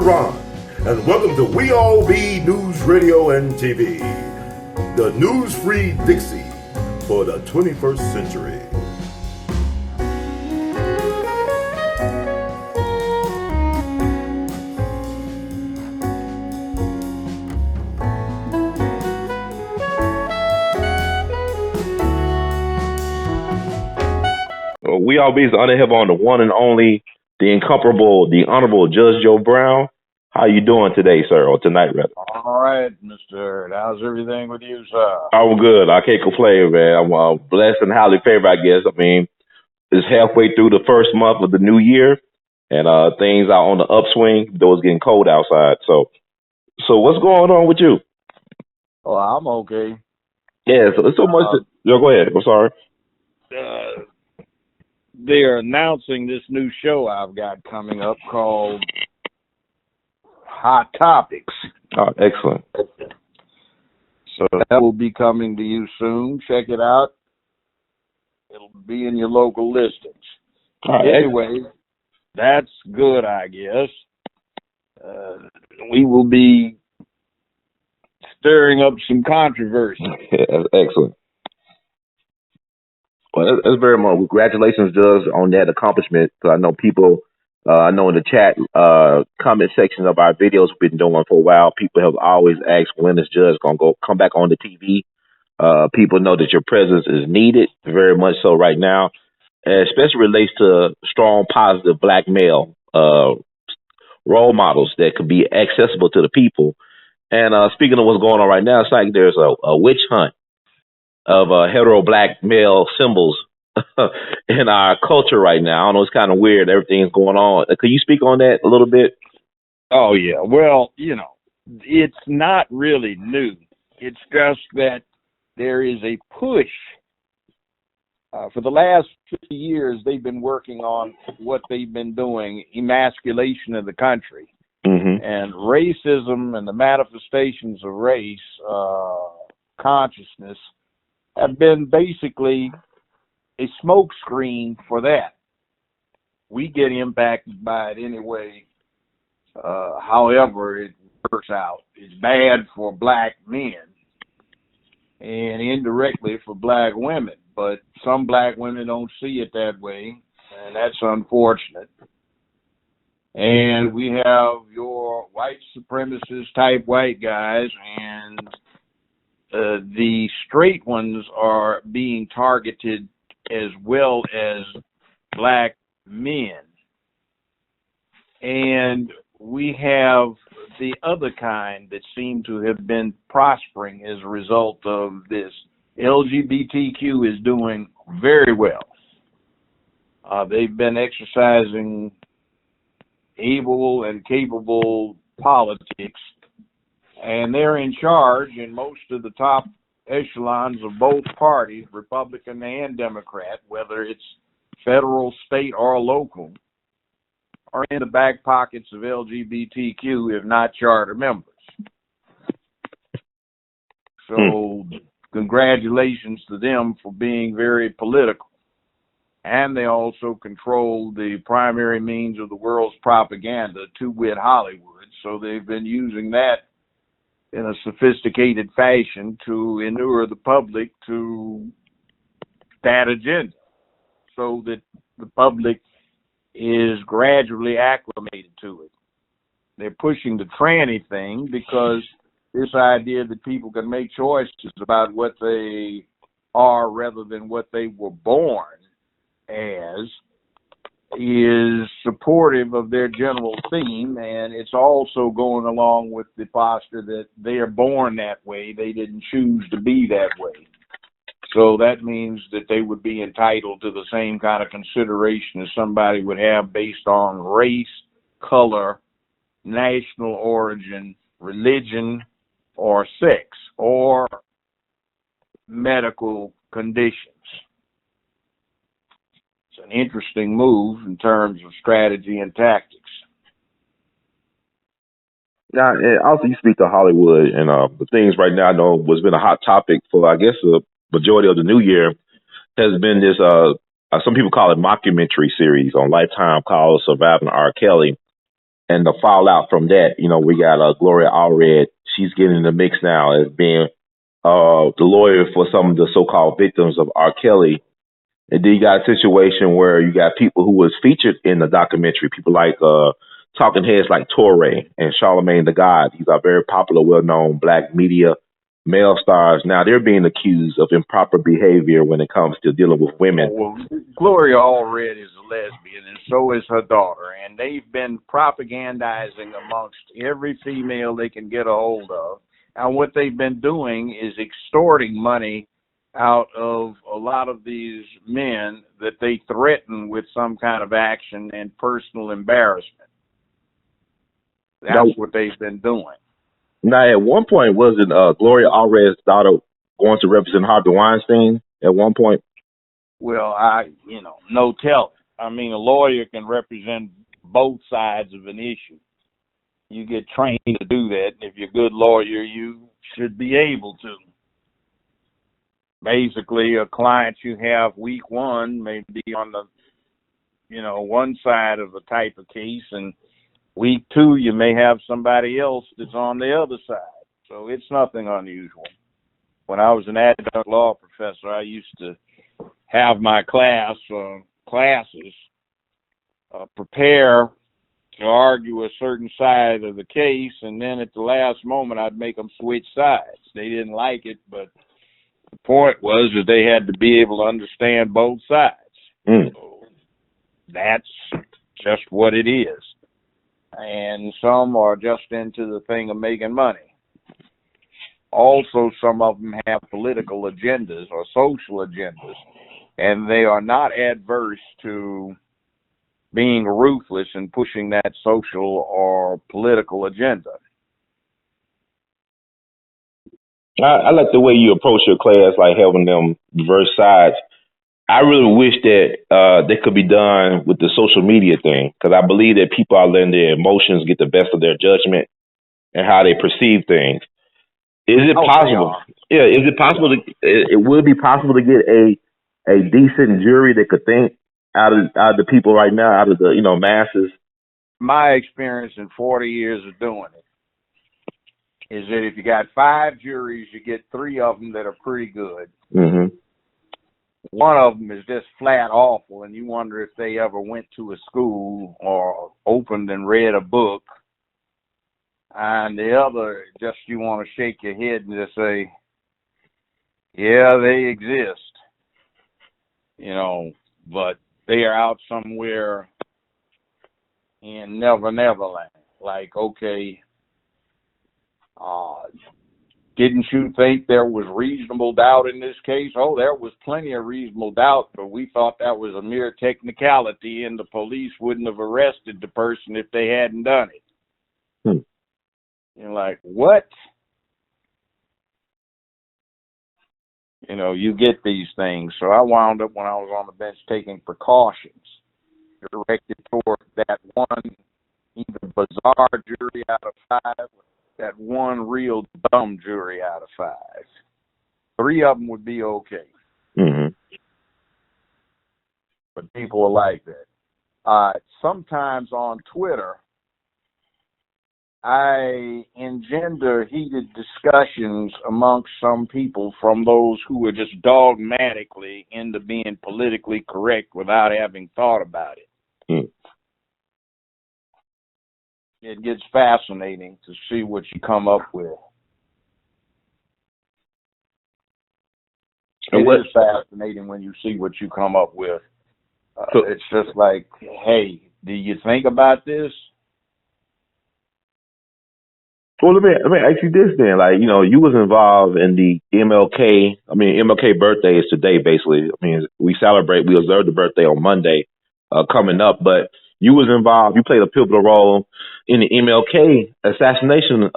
Ron, and welcome to We All Be News Radio and TV, the news-free Dixie for the 21st century. We all be honored to have on the one and only, the incomparable, the Honorable Judge Joe Brown. How you doing today, sir, or tonight, rather? All right, Mr. Hurd. How's everything with you, sir? I'm good. I can't complain, man. I'm blessed and highly favored, I guess. I mean, it's halfway through the first month of the new year, and things are on the upswing, though it's getting cold outside. So what's going on with you? Oh, I'm okay. Yeah, so there's so much. Yo, go ahead. I'm sorry. They're announcing this new show I've got coming up called Hot Topics. Oh, excellent. So that will be coming to you soon. Check it out. It'll be in your local listings. Anyway, that's good, I guess. We will be stirring up some controversy. That's excellent. Well, that's very much. Congratulations, Judge, on that accomplishment. So I know people, I know in the chat comment section of our videos we've been doing for a while, people have always asked when is Judge going to come back on the TV. People know that your presence is needed, very much so right now, especially relates to strong, positive black male role models that could be accessible to the people. And speaking of what's going on right now, it's like there's a witch hunt of hetero black male symbols in our culture right now. I don't know, it's kind of weird. Everything's going on. Could you speak on that a little bit? Oh, yeah. Well, it's not really new. It's just that there is a push. For the last 50 years, they've been working on what they've been doing, emasculation of the country. Mm-hmm. And racism and the manifestations of race consciousness have been basically a smokescreen for that. We get impacted by it anyway. However it works out. It's bad for black men and indirectly for black women. But some black women don't see it that way, and that's unfortunate. And we have your white supremacist type white guys, and the straight ones are being targeted as well as black men. And we have the other kind that seem to have been prospering as a result of this. LGBTQ is doing very well. They've been exercising able and capable politics, and they're in charge in most of the top echelons of both parties, Republican and Democrat, whether it's federal, state, or local, are in the back pockets of LGBTQ, if not charter members. So congratulations to them for being very political. And they also control the primary means of the world's propaganda, to wit Hollywood. So they've been using that in a sophisticated fashion to inure the public to that agenda, so that the public is gradually acclimated to it. They're pushing the tranny thing because this idea that people can make choices about what they are rather than what they were born as is supportive of their general theme, and it's also going along with the posture that they are born that way. They didn't choose to be that way. So that means that they would be entitled to the same kind of consideration as somebody would have based on race, color, national origin, religion, or sex, or medical conditions. It's an interesting move in terms of strategy and tactics. Now, and also you speak to Hollywood and the things right now. I know what's been a hot topic for, I guess, the majority of the new year has been this, some people call it mockumentary series on Lifetime called Surviving R. Kelly. and the fallout from that. We got Gloria Allred. She's getting in the mix now as being the lawyer for some of the so-called victims of R. Kelly. And then you got a situation where you got people who was featured in the documentary, people like talking heads like Torre and Charlemagne the God. These are very popular, well-known black media male stars. Now they're being accused of improper behavior when it comes to dealing with women. Well, Gloria Allred is a lesbian, and so is her daughter. And they've been propagandizing amongst every female they can get a hold of. And what they've been doing is extorting money out of a lot of these men that they threaten with some kind of action and personal embarrassment. That's what they've been doing. Now, at one point, wasn't Gloria Allred's daughter going to represent Harvey Weinstein at one point? Well, no telling. I mean, a lawyer can represent both sides of an issue. You get trained to do that, and if you're a good lawyer, you should be able to. Basically, a client you have week one may be on the, one side of a type of case, and week two you may have somebody else that's on the other side. So it's nothing unusual. When I was an adjunct law professor, I used to have my classes prepare to argue a certain side of the case, and then at the last moment I'd make them switch sides. They didn't like it, but the point was that they had to be able to understand both sides. So that's just what it is. And some are just into the thing of making money. Also, some of them have political agendas or social agendas, and they are not adverse to being ruthless in pushing that social or political agenda. I like the way you approach your class, like having them diverse sides. I really wish that they could be done with the social media thing, because I believe that people are letting their emotions get the best of their judgment and how they perceive things. Is it possible? Yeah, is it possible it would be possible to get a decent jury that could think out of the people right now, out of the masses? My experience in 40 years of doing it is that if you got 5 juries, you get 3 of them that are pretty good. Mm-hmm. One of them is just flat awful, and you wonder if they ever went to a school or opened and read a book. And the other, just you want to shake your head and just say, yeah, they exist. But they are out somewhere in Never Neverland. Like, okay, didn't you think there was reasonable doubt in this case? Oh, there was plenty of reasonable doubt, but we thought that was a mere technicality and the police wouldn't have arrested the person if they hadn't done it. You're like, what? You get these things. So I wound up, when I was on the bench, taking precautions directed toward that one either bizarre jury out of 5, that one real dumb jury out of 5. 3 of them would be okay. Mm-hmm. But people are like that. Sometimes on Twitter, I engender heated discussions amongst some people from those who are just dogmatically into being politically correct without having thought about it. It gets fascinating to see what you come up with. It is fascinating when you see what you come up with. It's just like, hey, do you think about this? Well, let me ask you this then. Like, you was involved in the MLK birthday is today, basically. I mean, we observe the birthday on Monday coming up, but you was involved, you played a pivotal role in the MLK assassination,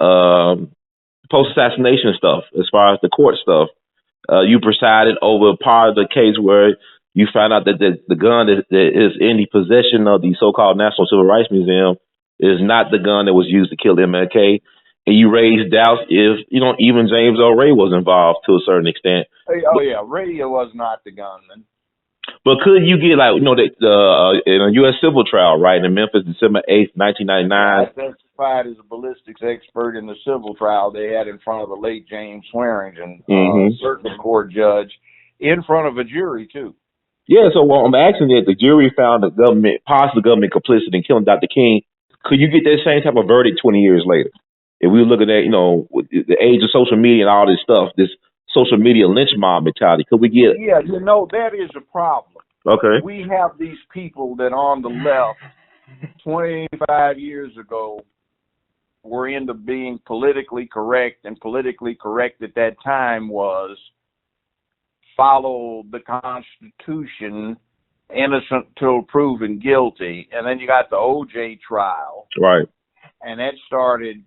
post-assassination stuff, as far as the court stuff. You presided over part of the case where you found out that the gun that is in the possession of the so-called National Civil Rights Museum is not the gun that was used to kill MLK. And you raised doubts if, even James Earl Ray was involved to a certain extent. Oh, yeah, Ray was not the gunman. But could you get like in a U.S. civil trial, right, in Memphis, December 8th, 1999? I testified as a ballistics expert in the civil trial they had in front of the late James Swearingen, circuit court judge, in front of a jury too. Yeah, so I'm asking that the jury found the government, possibly government, complicit in killing Dr. King. Could you get that same type of verdict 20 years later? If we were looking at, with the age of social media and all this stuff, this social media lynch mob mentality, could we get? Yeah, that is a problem. Okay. We have these people that on the left 25 years ago were into being politically correct, and politically correct at that time was follow the Constitution, innocent till proven guilty. And then you got the OJ trial. Right. And that started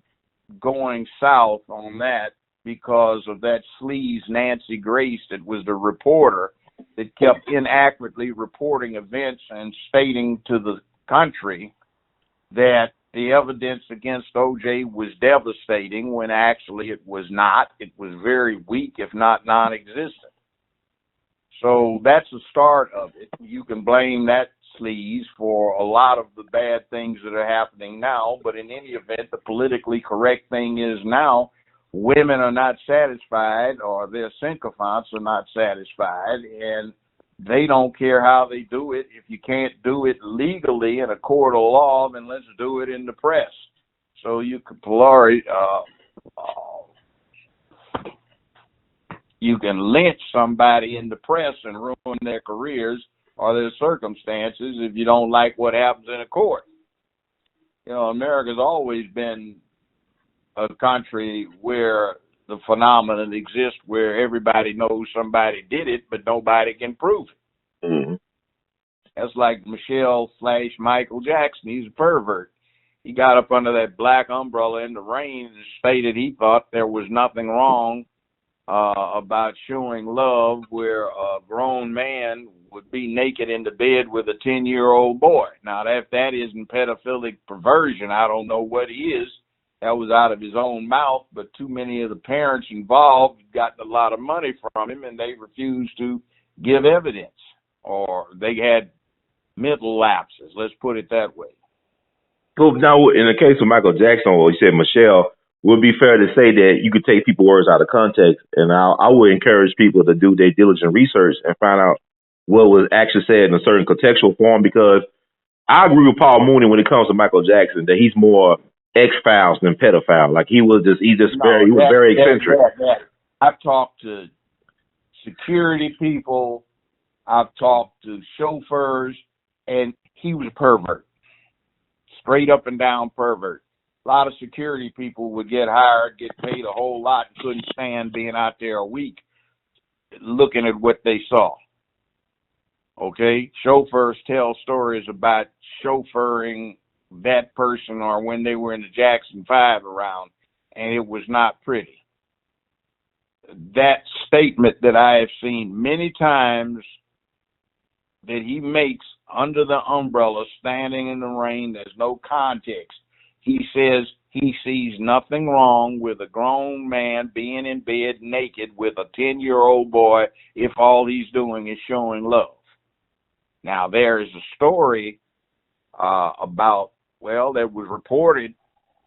going south on that because of that sleaze Nancy Grace that was the reporter that kept inaccurately reporting events and stating to the country that the evidence against OJ was devastating when actually it was not. It was very weak, if not non-existent. So that's the start of it. You can blame that sleaze for a lot of the bad things that are happening now, but in any event, the politically correct thing is now women are not satisfied, or their sycophants are not satisfied, and they don't care how they do it. If you can't do it legally in a court of law, then let's do it in the press. So you can you can lynch somebody in the press and ruin their careers or their circumstances if you don't like what happens in a court. America's always been a country where the phenomenon exists where everybody knows somebody did it, but nobody can prove it. Mm-hmm. That's like Michael Jackson. He's a pervert. He got up under that black umbrella in the rain and stated he thought there was nothing wrong about showing love where a grown man would be naked in the bed with a 10-year-old boy. Now, if that isn't pedophilic perversion, I don't know what is. That was out of his own mouth, but too many of the parents involved got a lot of money from him, and they refused to give evidence, or they had mental lapses. Let's put it that way. So now, in the case of Michael Jackson, or you said Michelle, would it be fair to say that you could take people's words out of context? And I would encourage people to do their diligent research and find out what was actually said in a certain contextual form, because I agree with Paul Mooney when it comes to Michael Jackson that he's more X-Files than pedophile. Like he was very eccentric. I've talked to security people, I've talked to chauffeurs, and he was a pervert. Straight up and down pervert. A lot of security people would get hired, get paid a whole lot, and couldn't stand being out there a week looking at what they saw. Okay? Chauffeurs tell stories about chauffeuring that person or when they were in the Jackson 5 around, and it was not pretty. That statement that I have seen many times that he makes under the umbrella, standing in the rain, there's no context. He says he sees nothing wrong with a grown man being in bed naked with a 10-year-old boy if all he's doing is showing love. Now, there is a story that was reported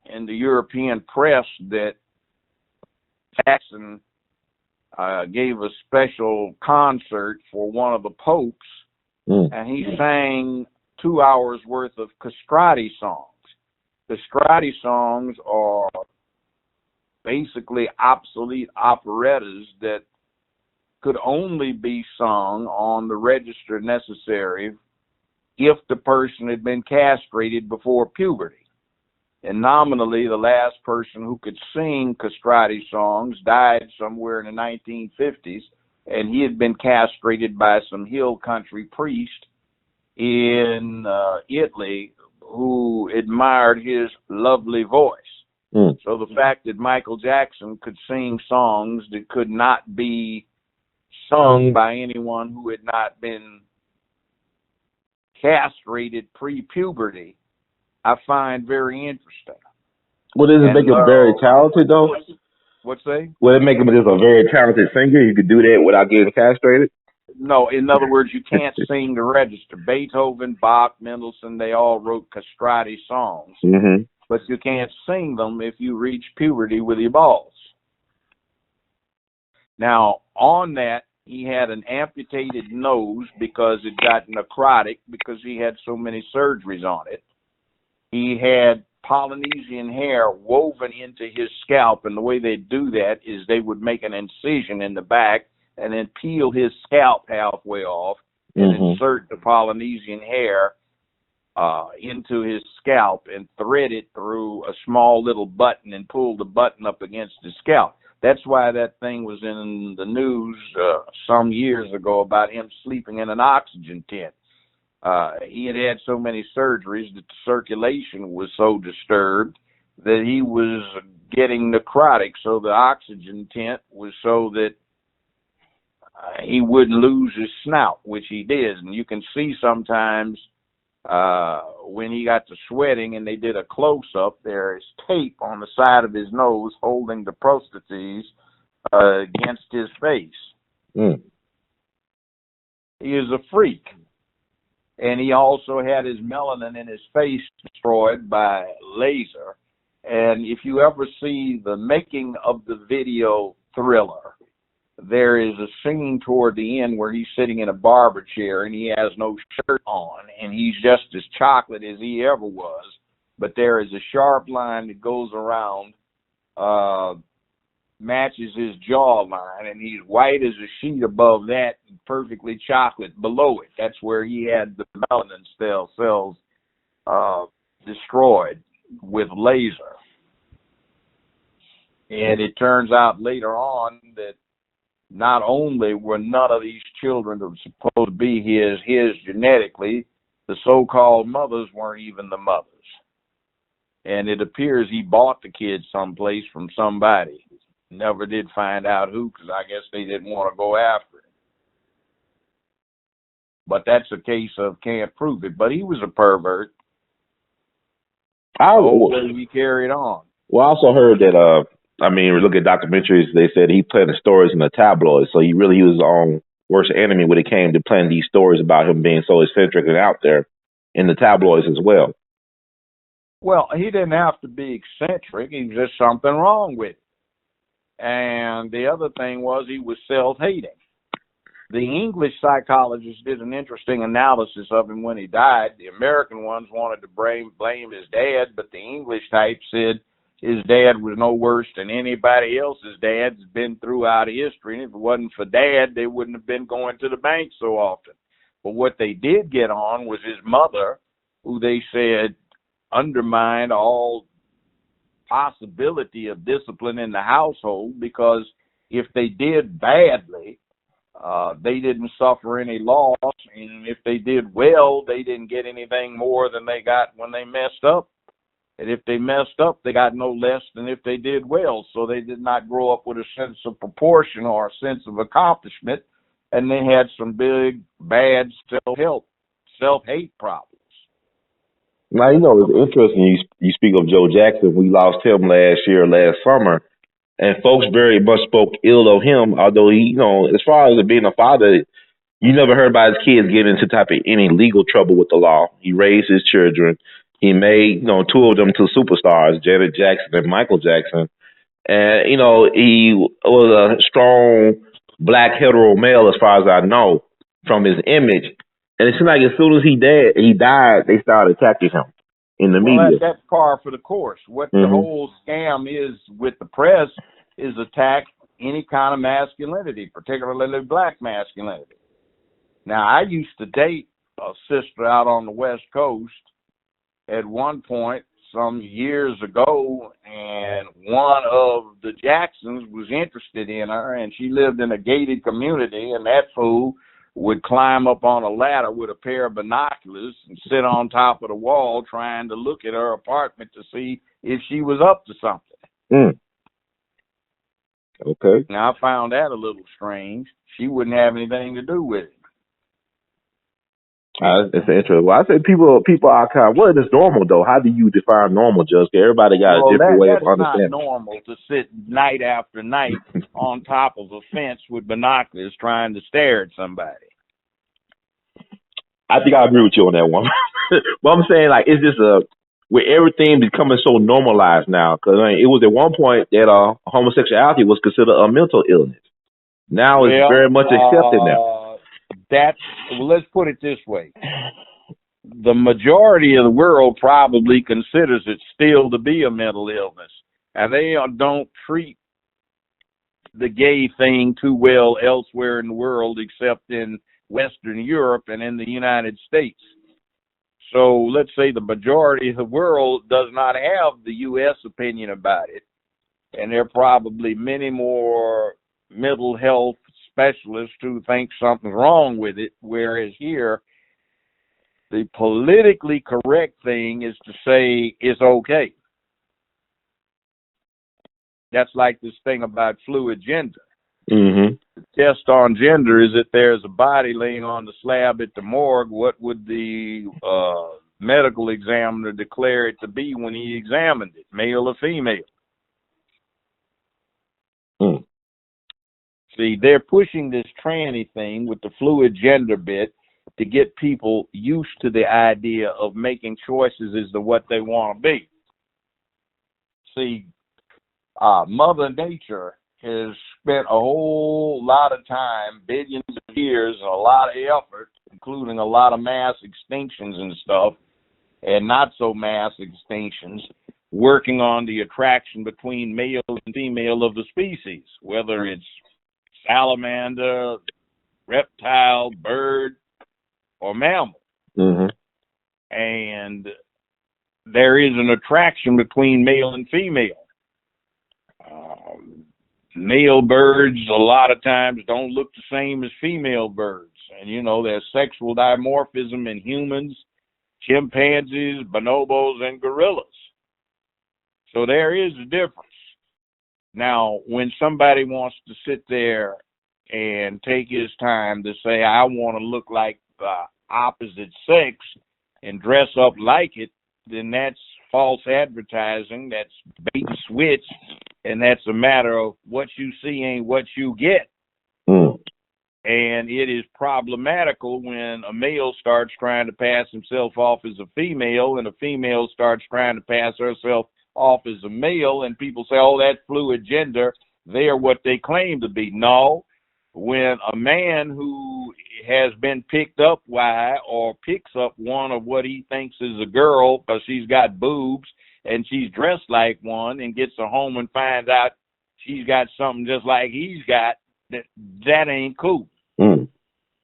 in the European press that Jackson gave a special concert for one of the popes, and he sang 2 hours worth of castrati songs. Castrati songs are basically obsolete operettas that could only be sung on the register necessary if the person had been castrated before puberty. And nominally, the last person who could sing castrati songs died somewhere in the 1950s, and he had been castrated by some hill country priest in Italy who admired his lovely voice. So the fact that Michael Jackson could sing songs that could not be sung by anyone who had not been castrated pre-puberty, I find very interesting. Well, does it make him very talented, though? What's that? Would it make him just a very talented singer? You could do that without getting castrated? No, in other words, you can't sing the register. Beethoven, Bach, Mendelssohn, they all wrote castrati songs, but you can't sing them if you reach puberty with your balls. Now, on that, he had an amputated nose because it got necrotic because he had so many surgeries on it. He had Polynesian hair woven into his scalp, and the way they do that is they would make an incision in the back and then peel his scalp halfway off and insert the Polynesian hair into his scalp and thread it through a small little button and pull the button up against his scalp. That's why that thing was in the news some years ago about him sleeping in an oxygen tent. He had so many surgeries that the circulation was so disturbed that he was getting necrotic. So the oxygen tent was so that he wouldn't lose his snout, which he did. And you can see sometimes when he got to sweating and they did a close-up, there is tape on the side of his nose holding the prostheses against his face. He is a freak. And he also had his melanin in his face destroyed by laser. And if you ever see the making of the video Thriller, there is a scene toward the end where he's sitting in a barber chair and he has no shirt on and he's just as chocolate as he ever was. But there is a sharp line that goes around, matches his jawline, and he's white as a sheet above that and perfectly chocolate below it. That's where he had the melanin cells destroyed with laser. And it turns out later on that not only were none of these children that were supposed to be his genetically, the so-called mothers weren't even the mothers. And it appears he bought the kids someplace from somebody. Never did find out who, because I guess they didn't want to go after him. But that's a case of can't prove it. But he was a pervert. He carried on. Well, I also heard that, look at documentaries, they said he planted stories in the tabloids. So he was his own worst enemy when it came to planting these stories about him being so eccentric and out there in the tabloids as well. Well, he didn't have to be eccentric. He was just something wrong with him. And the other thing was he was self-hating. The English psychologist did an interesting analysis of him when he died. The American ones wanted to blame his dad, but the English type said his dad was no worse than anybody else's dad's been throughout history. And if it wasn't for Dad, they wouldn't have been going to the bank so often. But what they did get on was his mother, who they said undermined all possibility of discipline in the household, because if they did badly, they didn't suffer any loss, and if they did well, they didn't get anything more than they got when they messed up. And if they messed up, they got no less than if they did well. So they did not grow up with a sense of proportion or a sense of accomplishment, and they had some big, bad self-hate problems. Now, it's interesting you speak of Joe Jackson. We lost him last summer, and folks very much spoke ill of him, although he, as far as being a father, you never heard about his kids getting into any legal trouble with the law. He raised his children. He made, two of them to superstars, Janet Jackson and Michael Jackson. And, he was a strong black hetero male as far as I know from his image. And it seemed like as soon as he died, they started attacking him in the media. That's par for the course. What the whole scam is with the press is attack any kind of masculinity, particularly black masculinity. Now, I used to date a sister out on the West Coast at one point some years ago, and one of the Jacksons was interested in her, and she lived in a gated community, and that fool would climb up on a ladder with a pair of binoculars and sit on top of the wall trying to look at her apartment to see if she was up to something. Okay. Now, I found that a little strange. She wouldn't have anything to do with it. It's interesting. Well, I say people are kind of, what is normal, though? How do you define normal, Judge? Everybody got a different way of understanding. It's not normal to sit night after night on top of a fence with binoculars trying to stare at somebody. I think I agree with you on that one. But I'm saying, like, it's just with everything becoming so normalized now. Because I mean, it was at one point that homosexuality was considered a mental illness. Now it's Well, very much accepted now. let's put it this way. The majority of the world probably considers it still to be a mental illness. And they don't treat the gay thing too well elsewhere in the world except in Western Europe and in the United States. So let's say the majority of the world does not have the U.S. opinion about it. And there are probably many more mental health specialists who think something's wrong with it, whereas here, the politically correct thing is to say it's okay. That's like this thing about fluid gender. Mm-hmm. The test on gender is that there's a body laying on the slab at the morgue. What would the medical examiner declare it to be when he examined it, male or female? Mm. See, they're pushing this tranny thing with the fluid gender bit to get people used to the idea of making choices as to what they want to be. See, Mother Nature has spent a whole lot of time, billions of years, and a lot of effort, including a lot of mass extinctions and stuff, and not so mass extinctions, working on the attraction between male and female of the species, whether it's salamander, reptile, bird, or mammal. Mm-hmm. And there is an attraction between male and female. Male birds a lot of times don't look the same as female birds. And, you know, there's sexual dimorphism in humans, chimpanzees, bonobos, and gorillas. So there is a difference. Now, when somebody wants to sit there and take his time to say, I want to look like the opposite sex and dress up like it, then that's false advertising, that's bait and switch, and that's a matter of what you see ain't what you get. Mm. And it is problematical when a male starts trying to pass himself off as a female and a female starts trying to pass herself off as a male, and people say, oh, that's fluid gender. They're what they claim to be. No. When a man who has been picked up by or picks up one of what he thinks is a girl because she's got boobs and she's dressed like one and gets her home and finds out she's got something just like he's got, that ain't cool. Mm.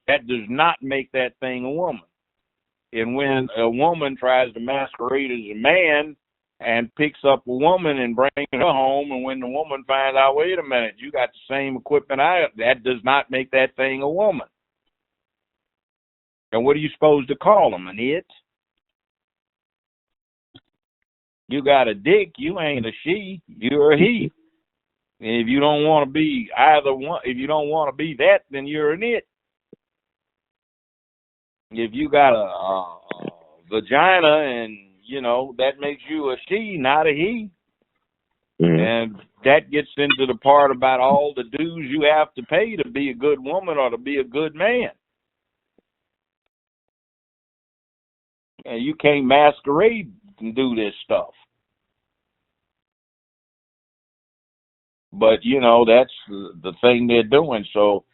That does not make that thing a woman. And when a woman tries to masquerade as a man and picks up a woman and brings her home, and when the woman finds out, wait a minute, you got the same equipment that does not make that thing a woman. And what are you supposed to call them, an it? You got a dick, you ain't a she, you're a he. And if you don't want to be either one, if you don't want to be that, then you're an it. If you got a vagina and, you know, that makes you a she, not a he. Mm-hmm. And that gets into the part about all the dues you have to pay to be a good woman or to be a good man. And you can't masquerade and do this stuff. But, you know, that's the thing they're doing. So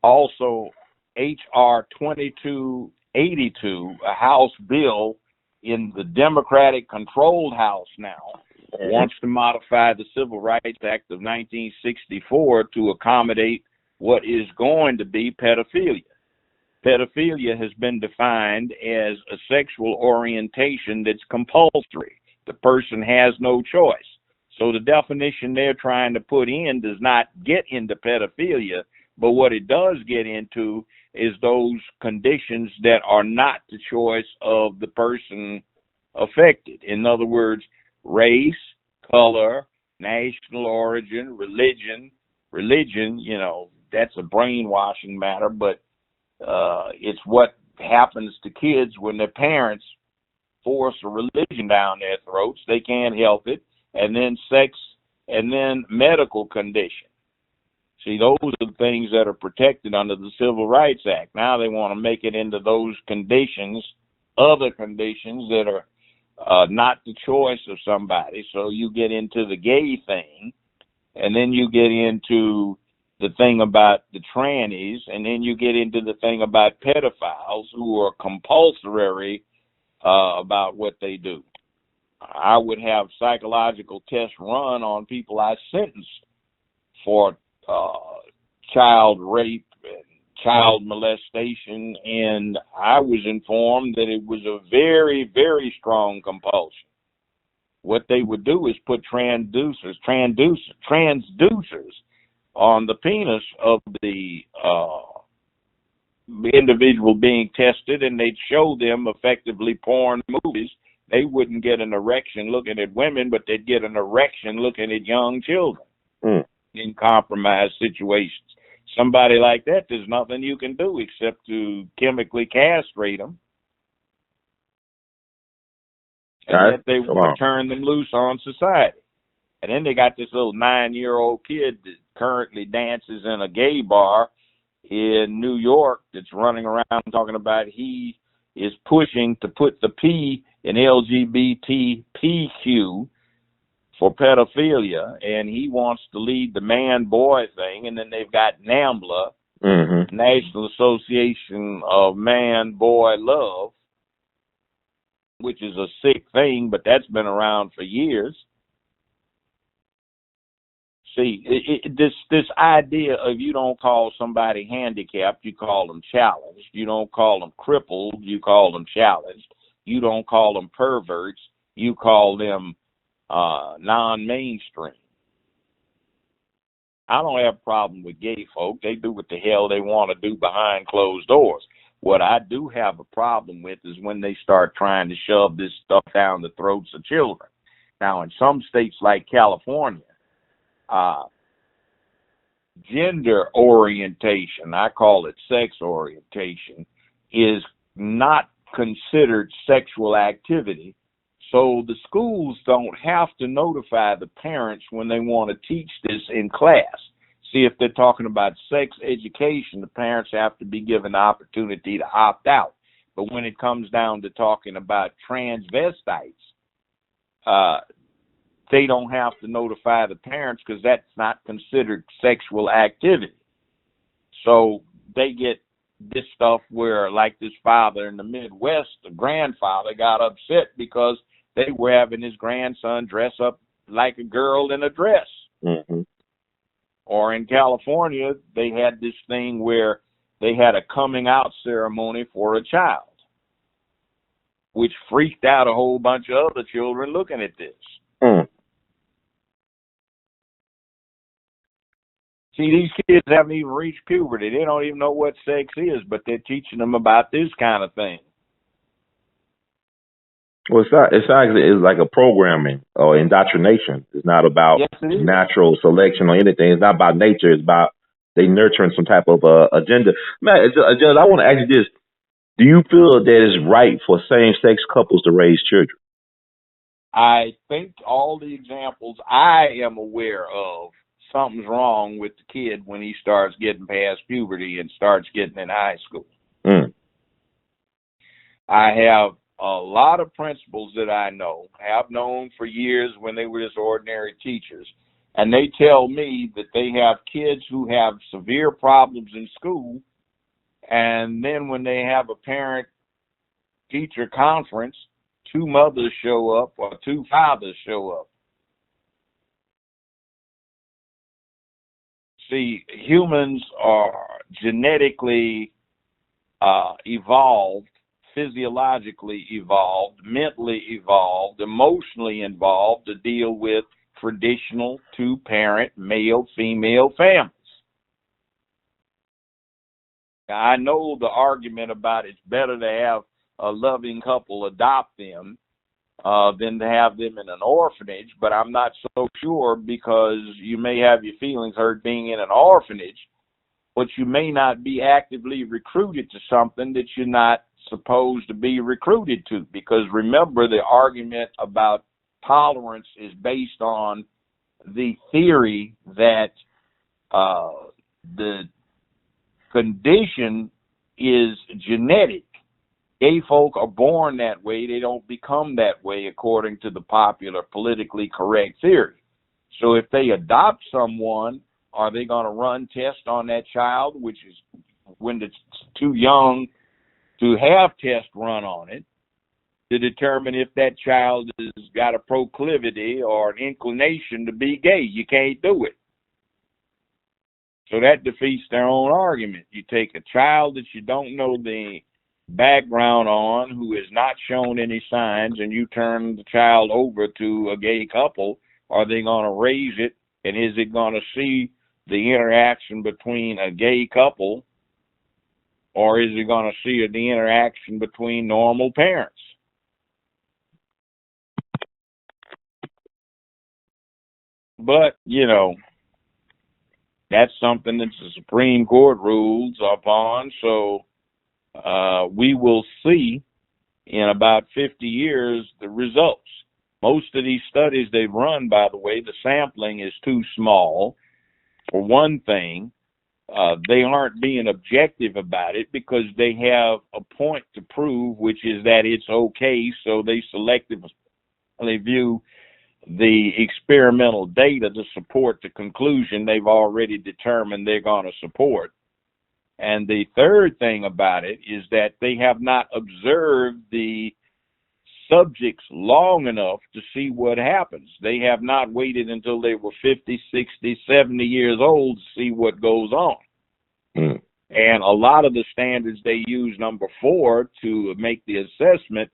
also H.R. 2282, a House bill in the Democratic-controlled House now, wants to modify the Civil Rights Act of 1964 to accommodate what is going to be pedophilia. Pedophilia has been defined as a sexual orientation that's compulsory. The person has no choice. So the definition they're trying to put in does not get into pedophilia, but what it does get into is those conditions that are not the choice of the person affected. In other words, race, color, national origin, religion, you know, that's a brainwashing matter, but it's what happens to kids when their parents force a religion down their throats. They can't help it. And then sex, and then medical condition. See, those are the things that are protected under the Civil Rights Act. Now they want to make it into those conditions, other conditions that are not the choice of somebody. So you get into the gay thing, and then you get into the thing about the trannies, and then you get into the thing about pedophiles who are compulsory about what they do. I would have psychological tests run on people I sentenced for child rape and child molestation, and I was informed that it was a very, very strong compulsion. What they would do is put transducers on the penis of the individual being tested, and they'd show them effectively porn movies. They wouldn't get an erection looking at women, but they'd get an erection looking at young children in compromised situations. Somebody like that, there's nothing you can do except to chemically castrate them. And yet they want to turn them loose on society. And then they got this little 9-year-old kid that currently dances in a gay bar in New York that's running around talking about he is pushing to put the P in LGBTQ for pedophilia, and he wants to lead the man-boy thing. And then they've got NAMBLA, National Association of Man-Boy Love, which is a sick thing, but that's been around for years. See, this idea of you don't call somebody handicapped, you call them challenged. You don't call them crippled, you call them challenged. You don't call them perverts, you call them non-mainstream. I don't have a problem with gay folk. They do what the hell they want to do behind closed doors. What I do have a problem with is when they start trying to shove this stuff down the throats of children. Now, in some states like California, gender orientation, I call it sex orientation, is not considered sexual activity. So the schools don't have to notify the parents when they want to teach this in class. See, if they're talking about sex education, the parents have to be given the opportunity to opt out. But when it comes down to talking about transvestites, they don't have to notify the parents because that's not considered sexual activity. So they get this stuff where, like this father in the Midwest, the grandfather got upset because they were having his grandson dress up like a girl in a dress. Or in California, they had this thing where they had a coming out ceremony for a child, which freaked out a whole bunch of other children looking at this. See, these kids haven't even reached puberty. They don't even know what sex is, but they're teaching them about this kind of thing. Well, it's like a programming or indoctrination. It's not about natural selection or anything. It's not about nature. It's about they nurturing some type of agenda. Man, Judge, I want to ask you this. Do you feel that it's right for same-sex couples to raise children? I think all the examples I am aware of, something's wrong with the kid when he starts getting past puberty and starts getting in high school. I have a lot of principals that I know, have known for years when they were just ordinary teachers, and they tell me that they have kids who have severe problems in school, and then when they have a parent-teacher conference, 2 mothers show up or 2 fathers show up. See, humans are genetically evolved, physiologically evolved, mentally evolved, emotionally involved to deal with traditional 2-parent male-female families. Now, I know the argument about it's better to have a loving couple adopt them than to have them in an orphanage, but I'm not so sure, because you may have your feelings hurt being in an orphanage, but you may not be actively recruited to something that you're not supposed to be recruited to. Because remember, the argument about tolerance is based on the theory that The condition is genetic. Gay folk are born that way. They don't become that way according to the popular politically correct theory. So if they adopt someone, are they going to run tests on that child, which is when it's too young to have tests run on it, to determine if that child has got a proclivity or an inclination to be gay? You can't do it. So that defeats their own argument. You take a child that you don't know the background on, who has not shown any signs, and you turn the child over to a gay couple. Are they going to raise it, and is it going to see the interaction between a gay couple, or is it going to see the interaction between normal parents? But, you know, that's something that the Supreme Court rules upon, so we will see in about 50 years the results. Most of these studies they've run, by the way, the sampling is too small. For one thing, they aren't being objective about it because they have a point to prove, which is that it's okay, so they selectively view the experimental data to support the conclusion they've already determined they're going to support. And the third thing about it is that they have not observed the subjects long enough to see what happens. They have not waited until they were 50, 60, 70 years old to see what goes on. Mm. And a lot of the standards they use, number 4, to make the assessment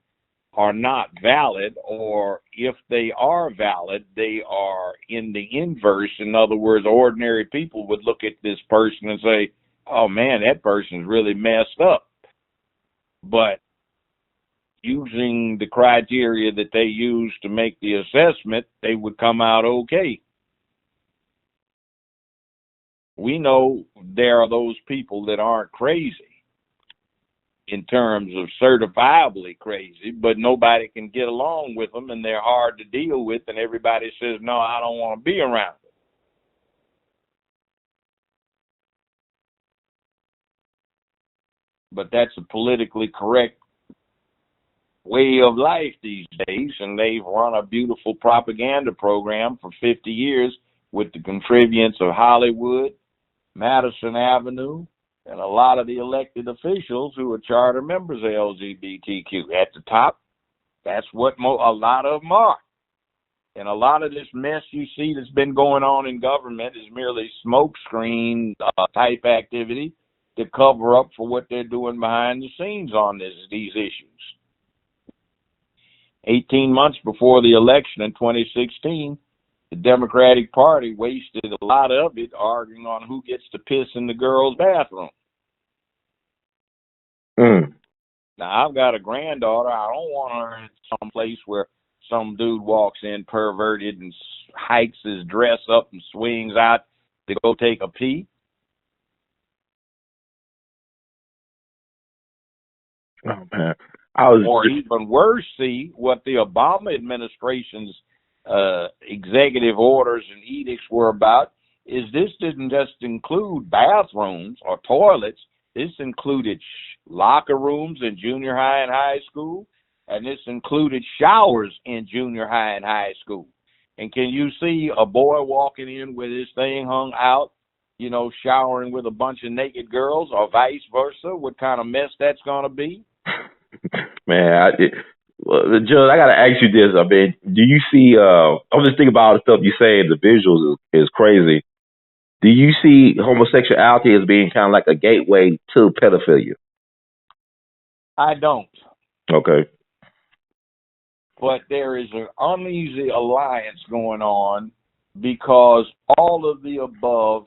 are not valid, or if they are valid, they are in the inverse. In other words, ordinary people would look at this person and say, oh man, that person's really messed up. But using the criteria that they use to make the assessment, they would come out okay. We know there are those people that aren't crazy in terms of certifiably crazy, but nobody can get along with them, and they're hard to deal with, and everybody says, no, I don't want to be around them. But that's a politically correct way of life these days, and they've run a beautiful propaganda program for 50 years with the contrivance of Hollywood, Madison Avenue, and a lot of the elected officials who are charter members of LGBTQ. At the top, that's what a lot of them are. And a lot of this mess you see that's been going on in government is merely smokescreen type activity to cover up for what they're doing behind the scenes on these issues. 18 months before the election in 2016, the Democratic Party wasted a lot of it arguing on who gets to piss in the girls' bathroom. Mm. Now, I've got a granddaughter. I don't want her in some place where some dude walks in perverted and hikes his dress up and swings out to go take a pee. Oh, man. Or even worse, see what the Obama administration's executive orders and edicts were about is this didn't just include bathrooms or toilets. This included locker rooms in junior high and high school, and this included showers in junior high and high school. And can you see a boy walking in with his thing hung out, you know, showering with a bunch of naked girls, or vice versa? What kind of mess that's going to be? Man, Judge, I got to ask you this. I mean, do you see, I'm just thinking about all the stuff you say, the visuals is crazy. Do you see homosexuality as being kind of like a gateway to pedophilia? I don't. Okay. But there is an uneasy alliance going on because all of the above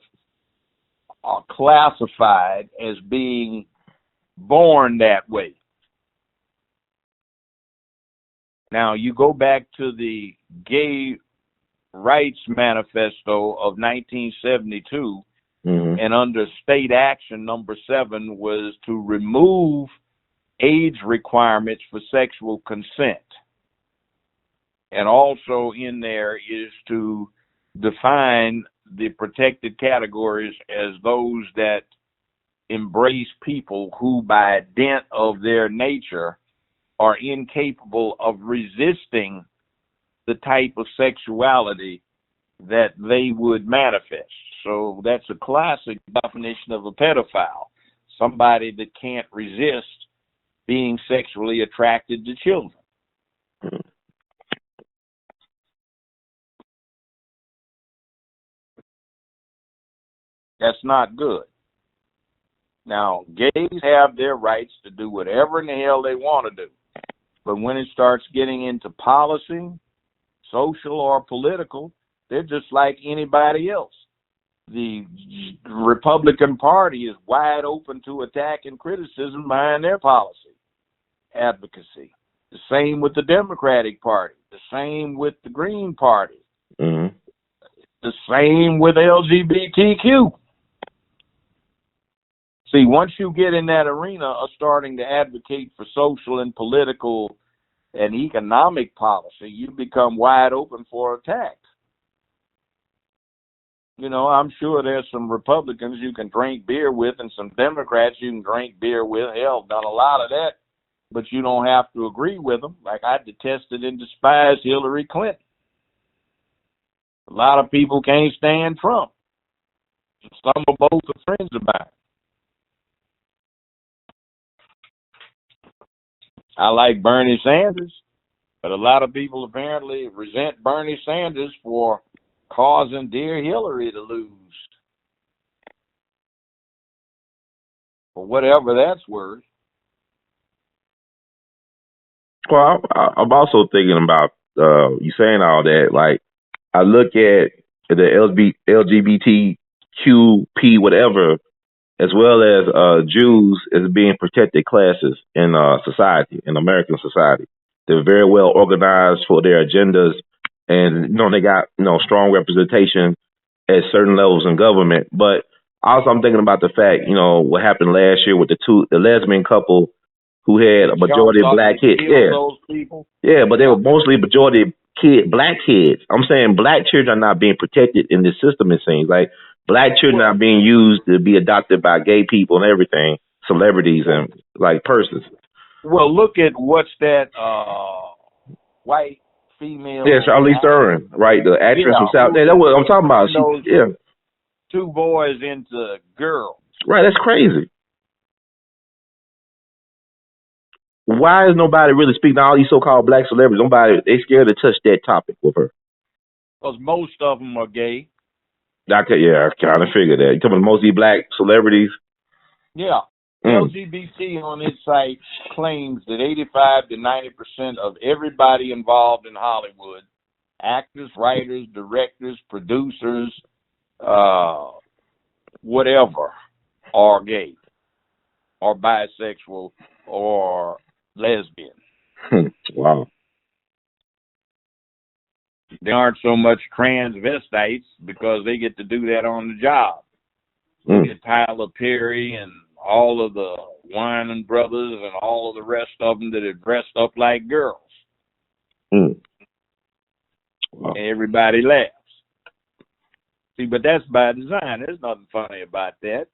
are classified as being born that way. Now, you go back to the Gay Rights Manifesto of 1972, and under state action number 7 was to remove age requirements for sexual consent. And also in there is to define the protected categories as those that embrace people who, by dint of their nature, are incapable of resisting the type of sexuality that they would manifest. So that's a classic definition of a pedophile, somebody that can't resist being sexually attracted to children. That's not good. Now, gays have their rights to do whatever in the hell they want to do. But when it starts getting into policy, social or political, they're just like anybody else. The Republican Party is wide open to attack and criticism behind their policy advocacy. The same with the Democratic Party. The same with the Green Party. Mm-hmm. The same with LGBTQ. See, once you get in that arena of starting to advocate for social and political and economic policy, you become wide open for attack. You know, I'm sure there's some Republicans you can drink beer with and some Democrats you can drink beer with. Hell, done a lot of that, but you don't have to agree with them. Like I detested and despised Hillary Clinton. A lot of people can't stand Trump. Some of both are friends of mine. I like Bernie Sanders, but a lot of people apparently resent Bernie Sanders for causing dear Hillary to lose. For whatever that's worth. Well, I'm also thinking about you saying all that. Like, I look at the LGBTQP whatever, as well as Jews as being protected classes in society, in American society. They're very well organized for their agendas, and they got strong representation at certain levels in government. But also, I'm thinking about the fact what happened last year with the lesbian couple who had a majority of black kids. Yeah, those people. Yeah, but they were mostly majority black kids. I'm saying black children are not being protected in this system. It seems like black children are being used to be adopted by gay people and everything, celebrities and like persons. Well, look at what's that white female. Yeah, Charlize Theron, right? The actress from South. That's what I'm talking about. She, two boys into girls. Right, that's crazy. Why is nobody really speaking to all these so-called black celebrities? They scared to touch that topic with her. Because most of them are gay. I kind of figured that. You talking about mostly black celebrities? Yeah. LGBT on its site claims that 85 to 90% of everybody involved in Hollywood, actors, writers, directors, producers, whatever, are gay or bisexual or lesbian. Wow. There aren't so much transvestites because they get to do that on the job. You get Tyler Perry and all of the Wine brothers and all of the rest of them that are dressed up like girls. Wow. And everybody laughs. See, but that's by design. There's nothing funny about that.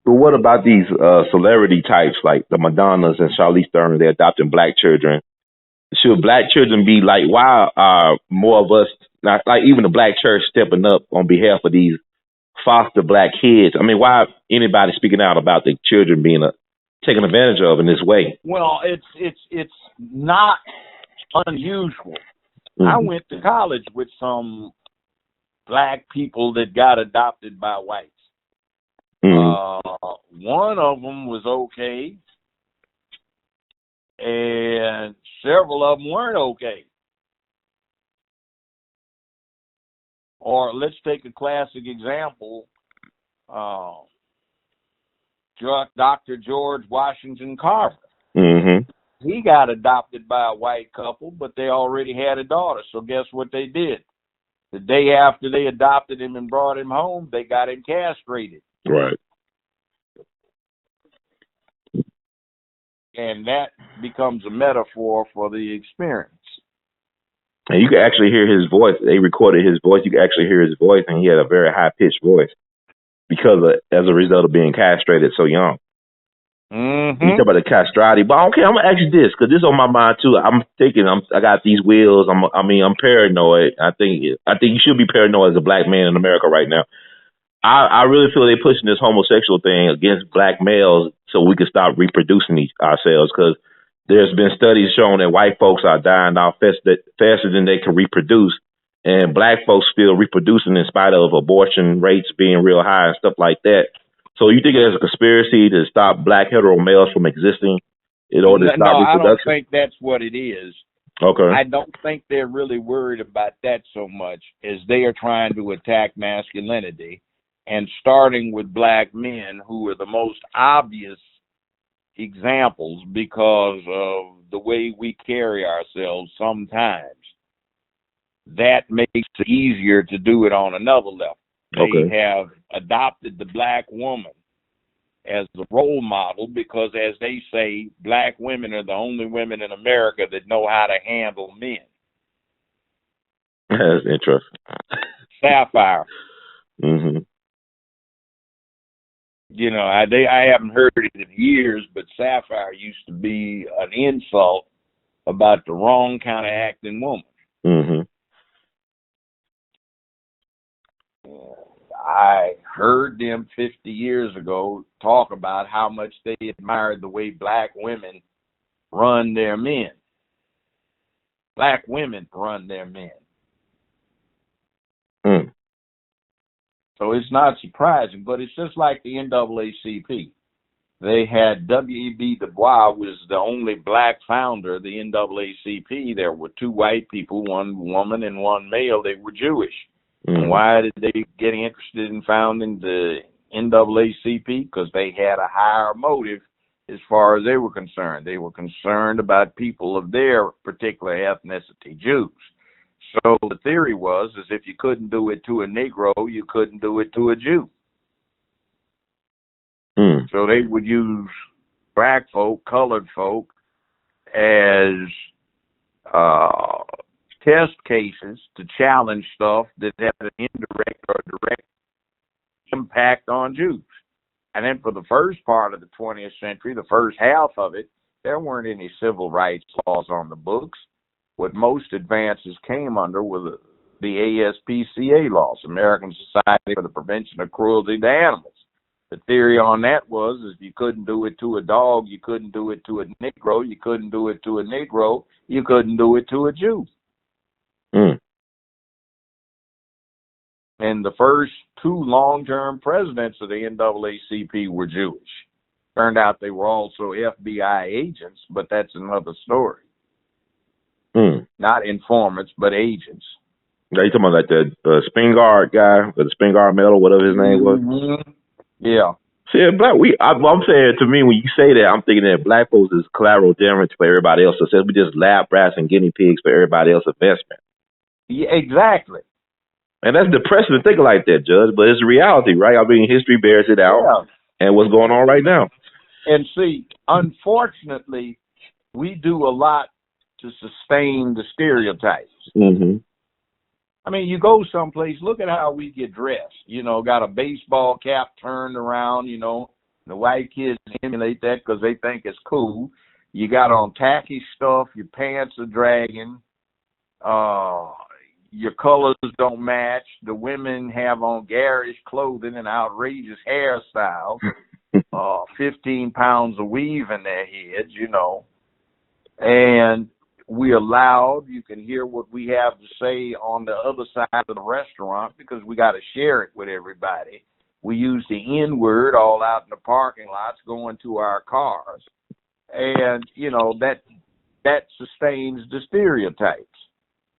But what about these celebrity types like the Madonnas and Charlize Theron? They're adopting black children. Should black children be like, why are more of us, not like even the black church, stepping up on behalf of these foster black kids? I mean, why anybody speaking out about the children being taken advantage of in this way? Well, it's not unusual. Mm-hmm. I went to college with some black people that got adopted by whites. Mm-hmm. One of them was okay, and several of them weren't okay. Or let's take a classic example. Dr. George Washington Carver. Mm-hmm. He got adopted by a white couple, but they already had a daughter. So guess what they did? The day after they adopted him and brought him home, they got him castrated. Right. And that becomes a metaphor for the experience. And you can actually hear his voice. They recorded his voice. You can actually hear his voice, and he had a very high pitched voice as a result of being castrated so young. Mm-hmm. You talk about the castrati, but okay, I'm gonna ask you this because this is on my mind too. I'm thinking, I got these wheels. I'm paranoid. I think you should be paranoid as a black man in America right now. I really feel they're pushing this homosexual thing against black males so we can stop reproducing ourselves, because there's been studies showing that white folks are dying off faster than they can reproduce, and black folks still reproducing in spite of abortion rates being real high and stuff like that. So you think there's a conspiracy to stop black hetero males from existing in order to stop reproduction? I don't think that's what it is. Okay. I don't think they're really worried about that so much as they are trying to attack masculinity, and starting with black men, who are the most obvious examples because of the way we carry ourselves sometimes. That makes it easier to do it on another level. They have adopted the black woman as a role model because, as they say, black women are the only women in America that know how to handle men. That's interesting. Sapphire. Mm-hmm. You know, I haven't heard it in years, but Sapphire used to be an insult about the wrong kind of acting woman. Mm-hmm. I heard them 50 years ago talk about how much they admired the way black women run their men. Black women run their men. Mm. So it's not surprising, but it's just like the NAACP. They had W.E.B. Du Bois was the only black founder of the NAACP. There were two white people, one woman and one male. They were Jewish. And why did they get interested in founding the NAACP? Because they had a higher motive as far as they were concerned. They were concerned about people of their particular ethnicity, Jews. So the theory was, is if you couldn't do it to a Negro, you couldn't do it to a Jew. So they would use black folk, colored folk, as test cases to challenge stuff that had an indirect or direct impact on Jews. And then for the first part of the 20th century, the first half of it, there weren't any civil rights laws on the books. What most advances came under were the ASPCA laws, American Society for the Prevention of Cruelty to Animals. The theory on that was, if you couldn't do it to a dog, you couldn't do it to a Negro, you couldn't do it to a Negro, you couldn't do it to a Jew. And the first two long-term presidents of the NAACP were Jewish. Turned out they were also FBI agents, but that's another story. Not informants, but agents. Are you talking about like the Spingard guy, or the Spingard medal, whatever his name was? Yeah. See, I'm saying, to me, when you say that, I'm thinking that black folks is collateral damage for everybody else. So since we just lab rats and guinea pigs for everybody else's investment. Yeah, exactly. And that's depressing to think like that, Judge, but it's reality, right? I mean, history bears it out, and what's going on right now. And see, unfortunately, we do a lot to sustain the stereotypes. I mean, you go someplace, look at how we get dressed. You know, got a baseball cap turned around, you know, the white kids emulate that because they think it's cool. You got on tacky stuff, your pants are dragging, your colors don't match. The women have on garish clothing and outrageous hairstyles, 15 pounds of weave in their heads, you know. And we are loud. You can hear what we have to say on the other side of the restaurant because we got to share it with everybody. We use the N-word all out in the parking lots going to our cars. And, you know, that sustains the stereotypes.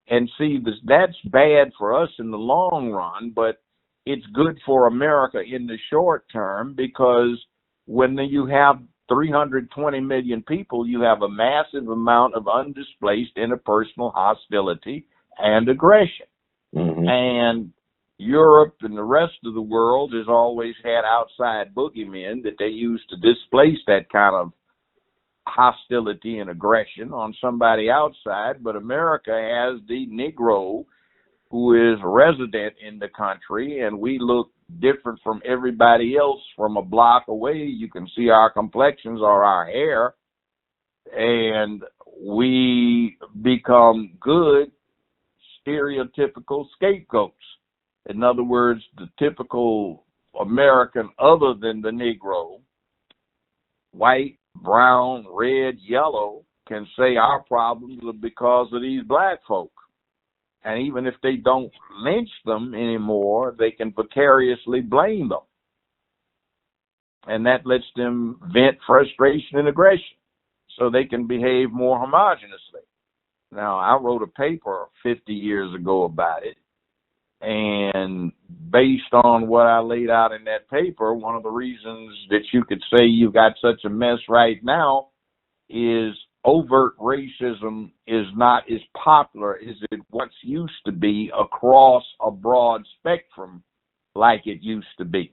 And see, that's bad for us in the long run, but it's good for America in the short term because when you have 320 million people, you have a massive amount of undisplaced interpersonal hostility and aggression. And Europe and the rest of the world has always had outside boogeymen that they use to displace that kind of hostility and aggression on somebody outside, but America has the Negro who is resident in the country, and we look different from everybody else from a block away. You can see our complexions or our hair, and we become good stereotypical scapegoats. In other words, the typical American other than the Negro, white, brown, red, yellow, can say our problems are because of these black folk. And even if they don't lynch them anymore, they can vicariously blame them. And that lets them vent frustration and aggression so they can behave more homogeneously. Now, I wrote a paper 50 years ago about it, and based on what I laid out in that paper, one of the reasons that you could say you've got such a mess right now is overt racism is not as popular as it once used to be across a broad spectrum like it used to be.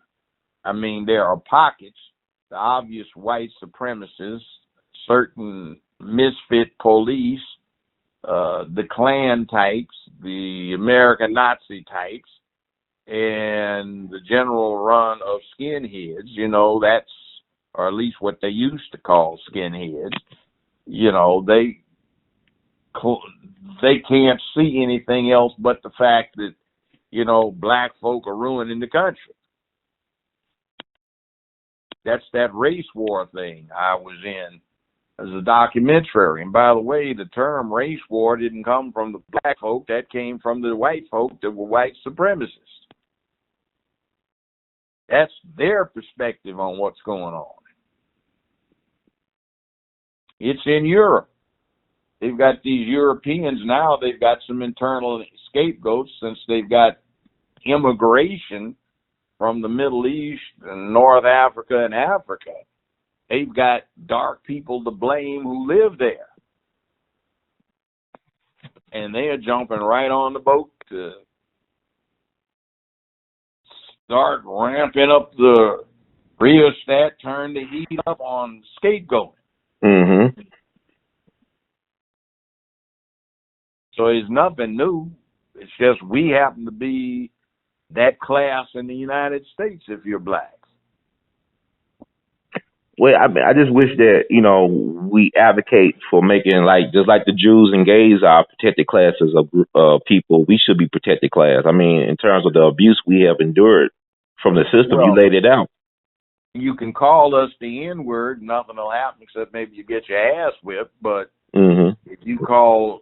I mean, there are pockets, the obvious white supremacists, certain misfit police, the Klan types, the American Nazi types, and the general run of skinheads. You know, that's, or at least what they used to call skinheads. You know, they can't see anything else but the fact that, you know, black folk are ruining the country. That's that race war thing I was in as a documentary. And by the way, the term race war didn't come from the black folk. That came from the white folk that were white supremacists. That's their perspective on what's going on. It's in Europe. They've got these Europeans now, they've got some internal scapegoats since they've got immigration from the Middle East and North Africa and Africa. They've got dark people to blame who live there. And they are jumping right on the boat to start ramping up the rheostat, turn the heat up on scapegoating. Mm-hmm. So it's nothing new. It's just we happen to be that class in the United States if you're black. Well, I just wish that, you know, we advocate for making, like, just like the Jews and gays are protected classes of people, we should be protected class. I mean, in terms of the abuse we have endured from the system, you laid it out. You can call us the N-word, nothing will happen except maybe you get your ass whipped, but if you call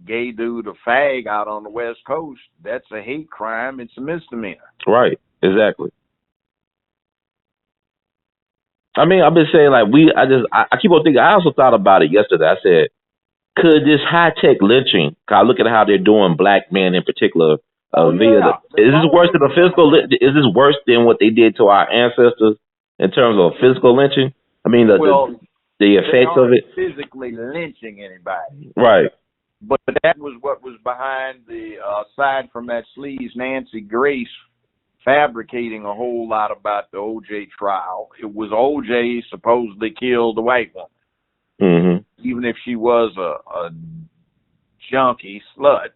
gay dude a fag out on the West Coast, that's a hate crime, it's a misdemeanor. Right, exactly. I mean, I've been saying, like, I keep on thinking, I also thought about it yesterday. I said, could this high-tech lynching, cause I look at how they're doing black men in particular, is this worse than a physical, is this worse than what they did to our ancestors in terms of physical lynching? I mean, the effects of it. Physically lynching anybody. Right. But that was what was behind the, aside from that sleaze Nancy Grace fabricating a whole lot about the O.J. trial. It was O.J. supposedly killed the white woman, even if she was a junkie slut.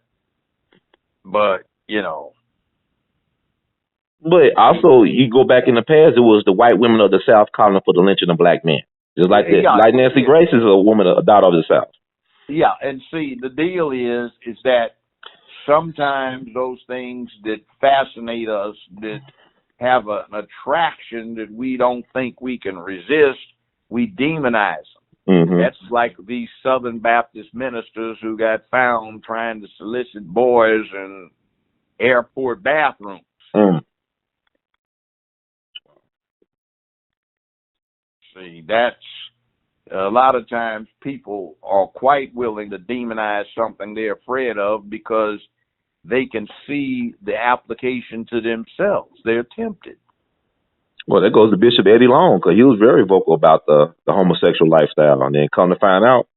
But, you know. But also, you go back in the past, it was the white women of the South calling for the lynching of black men. Just like that. Like Nancy Grace is a woman, a daughter of the South. Yeah, and see, the deal is that sometimes those things that fascinate us, that have an attraction that we don't think we can resist, we demonize them. That's like these Southern Baptist ministers who got found trying to solicit boys in airport bathrooms. See, that's a lot of times people are quite willing to demonize something they're afraid of because they can see the application to themselves. They're tempted. Well, that goes to Bishop Eddie Long, because he was very vocal about the homosexual lifestyle, and then come to find out.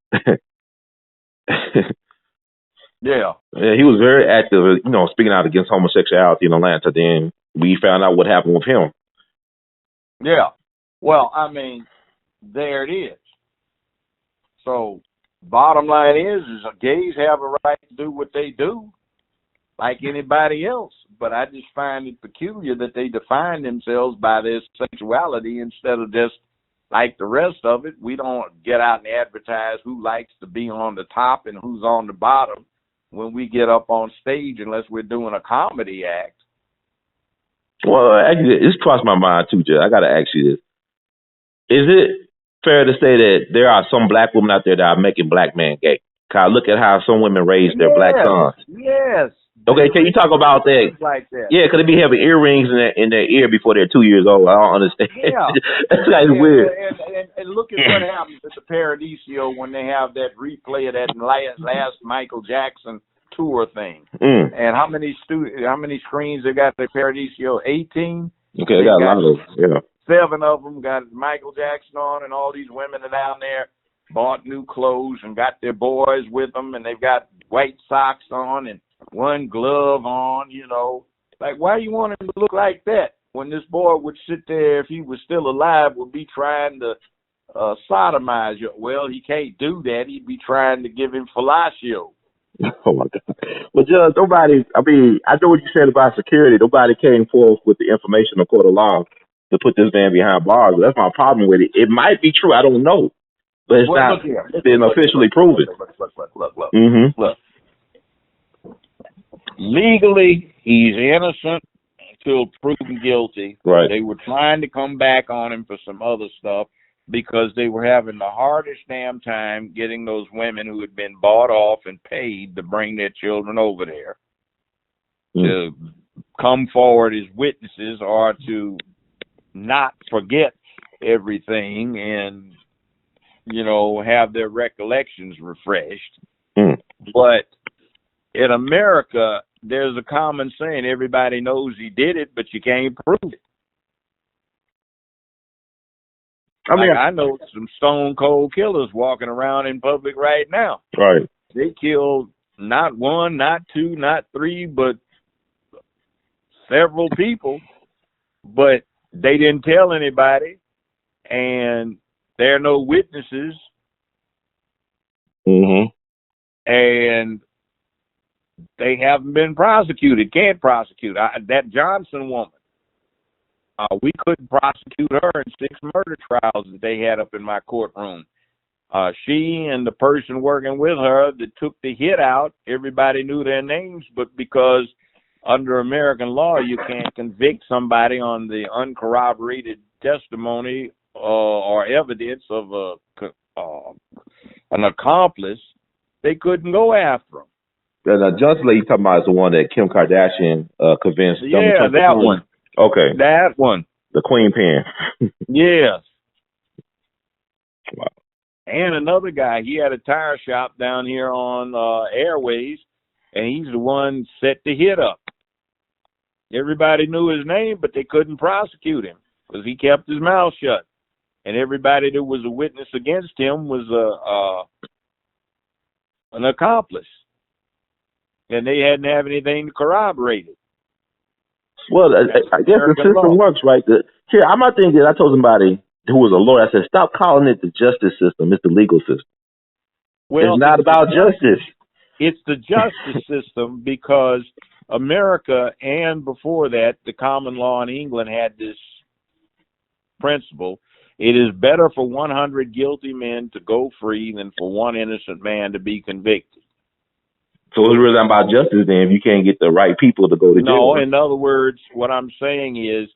Yeah, he was very active, you know, speaking out against homosexuality in Atlanta. Then we found out what happened with him. Yeah. Well, I mean, there it is. So bottom line is gays have a right to do what they do like anybody else. But I just find it peculiar that they define themselves by their sexuality instead of just like the rest of it. We don't get out and advertise who likes to be on the top and who's on the bottom when we get up on stage unless we're doing a comedy act. Well, actually, this crossed my mind too, Judge. I got to ask you this. Is it fair to say that there are some black women out there that are making black men gay? Cause I look at how some women raise their black sons. Yes. Okay, can you talk about that? Like that. Yeah, because they be having earrings in their ear before they're 2 years old. I don't understand. Yeah. That's like weird. And look at what happens at the Paradiso when they have that replay of that last Michael Jackson tour thing. And how many screens they got at Paradiso? 18? Okay, they got a lot of those. Yeah. 7 of them got Michael Jackson on, and all these women are down there bought new clothes and got their boys with them, and they've got white socks on and one glove on, you know. Like, why you want him to look like that when this boy would sit there, if he was still alive, would be trying to sodomize you? Well, he can't do that. He'd be trying to give him fellatio. Oh, my God. But, Judge, nobody, I mean, I know what you said about security. Nobody came forth with the information or court of law to put this man behind bars. That's my problem with it. It might be true. I don't know. But it's not been officially proven. Look. Legally, he's innocent until proven guilty. Right. They were trying to come back on him for some other stuff because they were having the hardest damn time getting those women who had been bought off and paid to bring their children over there to come forward as witnesses or to not forget everything and, you know, have their recollections refreshed. But in America, there's a common saying, everybody knows he did it, but you can't prove it. I mean, I know some stone cold killers walking around in public right now. Right. They killed not 1, not 2, not 3, but several people, but they didn't tell anybody, and there are no witnesses. And they haven't been prosecuted, can't prosecute. That Johnson woman, we couldn't prosecute her in 6 murder trials that they had up in my courtroom. She and the person working with her that took the hit out, everybody knew their names, but because under American law, you can't convict somebody on the uncorroborated testimony or evidence of an accomplice, they couldn't go after them. The Johnson lady you're talking about is the one that Kim Kardashian convinced. Yeah, that one. Okay. That one. The Queen Pen. Yes. Wow. And another guy, he had a tire shop down here on Airways, and he's the one set the hit up. Everybody knew his name, but they couldn't prosecute him because he kept his mouth shut. And everybody that was a witness against him was an accomplice. And they hadn't have anything to corroborate it. Well, I guess the system works, right? Here, my thing is, I told somebody who was a lawyer, I said, stop calling it the justice system. It's the legal system. Well, it's not about justice. It's the justice system because America and before that, the common law in England had this principle. It is better for 100 guilty men to go free than for one innocent man to be convicted. So it's really about justice then if you can't get the right people to go to jail. No, in other words, what I'm saying is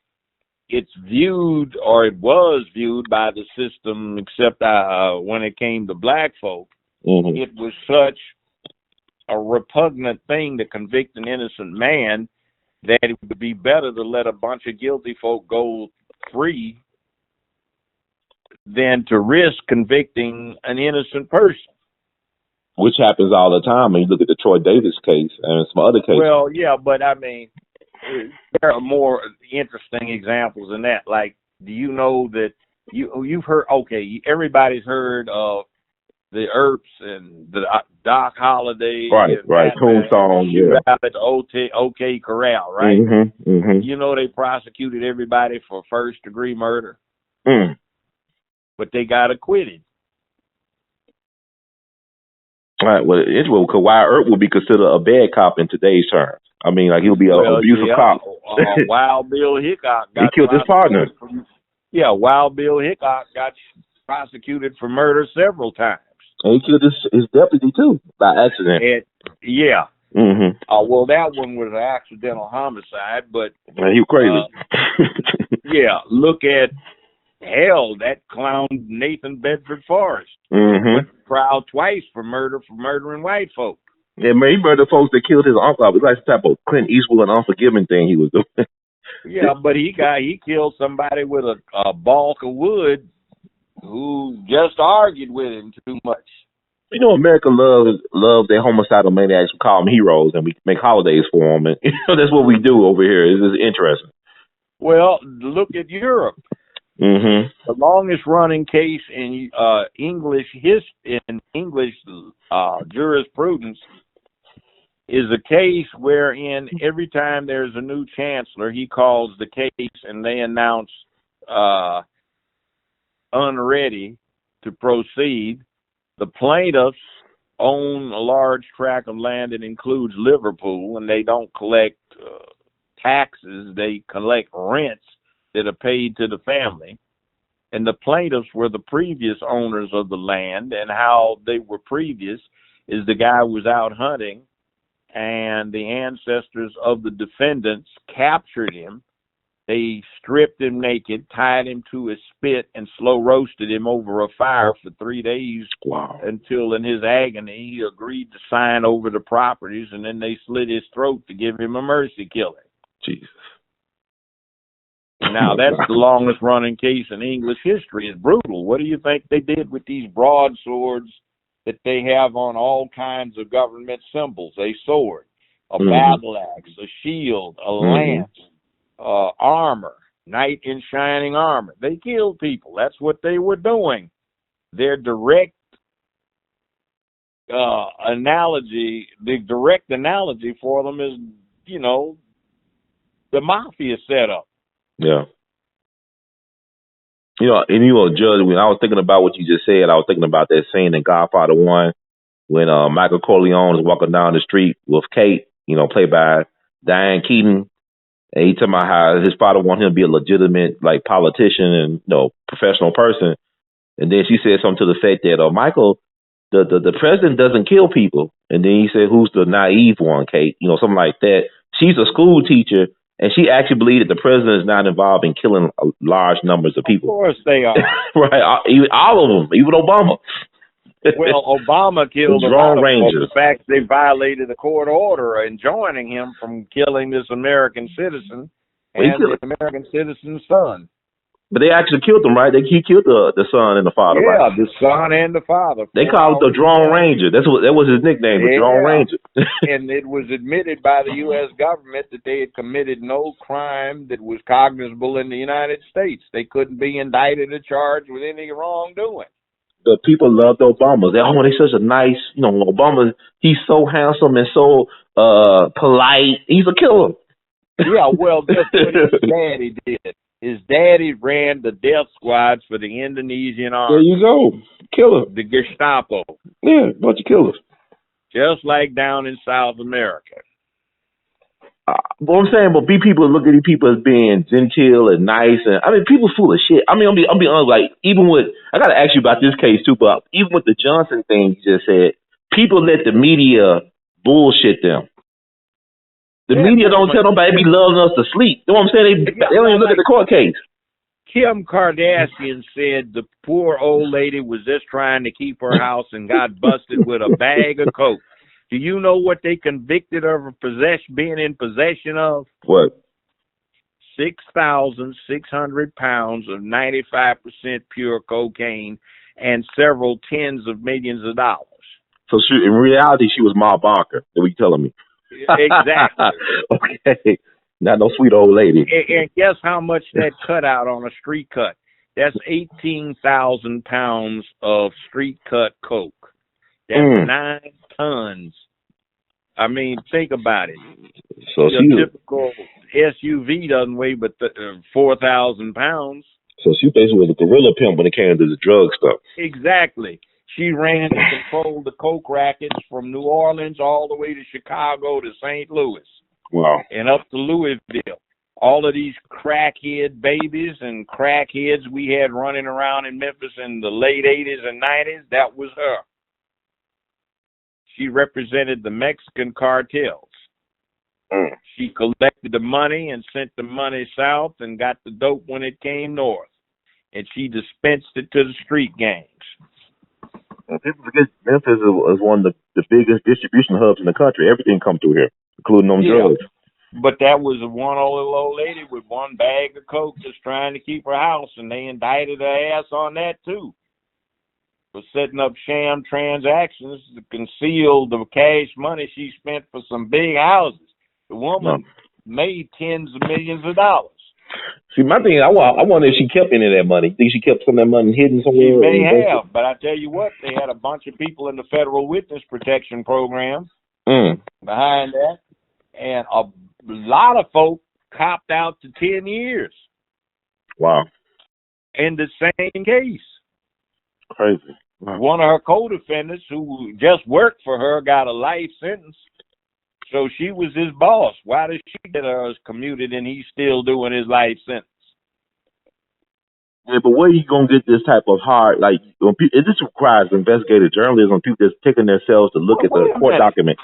it's viewed, or it was viewed by the system, except when it came to black folk, it was such a repugnant thing to convict an innocent man that it would be better to let a bunch of guilty folk go free than to risk convicting an innocent person. Which happens all the time when you look at the Troy Davis case and some other cases. Well, yeah, but I mean, there are more interesting examples than that. Like, do you know that you've heard? Okay, everybody's heard of the Earps and the Doc Holliday, right, Tombstone, out at the OK Corral, right? You know they prosecuted everybody for first-degree murder, but they got acquitted. All right. Well, it's well because Wyatt Earp would be considered a bad cop in today's terms. I mean, like he'll be an Well, abusive yeah, cop. Wild Bill Hickok He got killed his partner. prosecuted. Yeah, Wild Bill Hickok got prosecuted for murder several times. And he killed his deputy too by accident. And, yeah. Mm-hmm. Well, that one was an accidental homicide, but He was crazy. yeah, look at hell, that clown Nathan Bedford Forrest went to trial twice for murdering white folk. Yeah, man, he murdered folks that killed his uncle. It was like some type of Clint Eastwood and Unforgiven thing he was doing. Yeah, but he killed somebody with a balk of wood who just argued with him too much. You know, America loves their homicidal maniacs. We call them heroes, and we make holidays for them. And that's what we do over here. It's just interesting. Well, look at Europe. Mm-hmm. The longest running case in English jurisprudence is a case wherein every time there's a new chancellor, he calls the case and they announce unready to proceed. The plaintiffs own a large tract of land that includes Liverpool, and they don't collect taxes. They collect rents that are paid to the family. And the plaintiffs were the previous owners of the land, and how they were previous is the guy was out hunting, and the ancestors of the defendants captured him. They stripped him naked, tied him to a spit, and slow roasted him over a fire for 3 days. Wow. Until in his agony, he agreed to sign over the properties, and then they slit his throat to give him a mercy killing. Jesus. Now, that's the longest running case in English history. It's brutal. What do you think they did with these broadswords that they have on all kinds of government symbols? A sword, a battle axe, a shield, a lance, armor, knight in shining armor. They killed people. That's what they were doing. Their direct analogy for them is, the mafia setup. Yeah. Judge, when I was thinking about what you just said, I was thinking about that scene in Godfather 1 when Michael Corleone is walking down the street with Kate, played by Diane Keaton. And he talking about how his father wanted him to be a legitimate, like, politician and, professional person. And then she said something to the effect that, Michael, the president doesn't kill people. And then he said, who's the naive one, Kate? Something like that. She's a school teacher, and she actually believed that the president is not involved in killing large numbers of people. Of course they are. Right. All of them, even Obama. Well, Obama killed a lot of them for the fact they violated a court order enjoining him from killing this American citizen and the American citizen's son. But they actually killed him, right? He killed the son and the father, right? Yeah, the son and the father. They called it the Drone Ranger. That was his nickname, the Drone Ranger. And it was admitted by the U.S. government that they had committed no crime that was cognizable in the United States. They couldn't be indicted or charged with any wrongdoing. The people loved Obama. They're such a nice, Obama, he's so handsome and so polite. He's a killer. Yeah, well, that's what his daddy did. His daddy ran the death squads for the Indonesian army. There you go. Killer. The Gestapo. Yeah, bunch of killers. Just like down in South America. What I'm saying, but people look at these people as being genteel and nice, and people full of shit. I'll be honest, like, even with, I gotta ask you about this case too, but even with the Johnson thing you just said, people let the media bullshit them. The media don't tell nobody be loving us to sleep. You know what I'm saying? They don't even look at the court case. Kim Kardashian said the poor old lady was just trying to keep her house and got busted with a bag of coke. Do you know what they convicted her of being in possession of? What? 6,600 pounds of 95% pure cocaine and several tens of millions of dollars. So in reality, she was Ma Barker. What are you telling me? Exactly. Okay. Not no sweet old lady. And guess how much that cut out on a street cut? That's 18,000 pounds of street cut coke. That's 9 tons. I mean, think about it. So the typical SUV doesn't weigh but 4,000 pounds. So she basically was a gorilla pimp when it came to the drug stuff. Exactly. She ran and controlled the coke rackets from New Orleans all the way to Chicago to St. Louis. Wow. And up to Louisville. All of these crackhead babies and crackheads we had running around in Memphis in the late 80s and 90s, that was her. She represented the Mexican cartels. She collected the money and sent the money south and got the dope when it came north. And she dispensed it to the street gangs. And people forget Memphis is one of the biggest distribution hubs in the country. Everything comes through here, including them drugs. But that was one old lady with one bag of coke just trying to keep her house, and they indicted her ass on that too, for setting up sham transactions to conceal the cash money she spent for some big houses. The woman made tens of millions of dollars. See, my thing, I wonder if she kept any of that money. Think she kept some of that money hidden somewhere? She may have, but I tell you what, they had a bunch of people in the federal witness protection program behind that, and a lot of folk copped out to 10 years. Wow. In the same case. Crazy. Wow. One of her co-defendants who just worked for her got a life sentence. So she was his boss. Why does she get hers commuted and he's still doing his life sentence? Yeah, but where are you going to get this type of hard, like, when people, this requires investigative journalism, people just taking themselves to look at the court documents.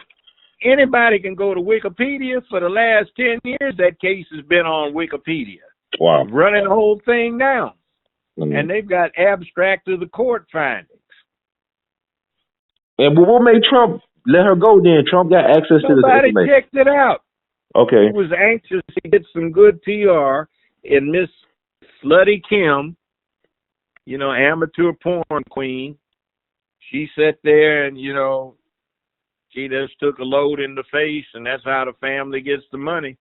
Anybody can go to Wikipedia. For the last 10 years, that case has been on Wikipedia. Wow. Running the whole thing down. And they've got abstract of the court findings. And but what made Trump let her go then? Trump got access to this information. Nobody checked it out. Okay. He was anxious to get some good PR, and Miss Slutty Kim, you know, amateur porn queen, she sat there and, you know, she just took a load in the face, and that's how the family gets the money.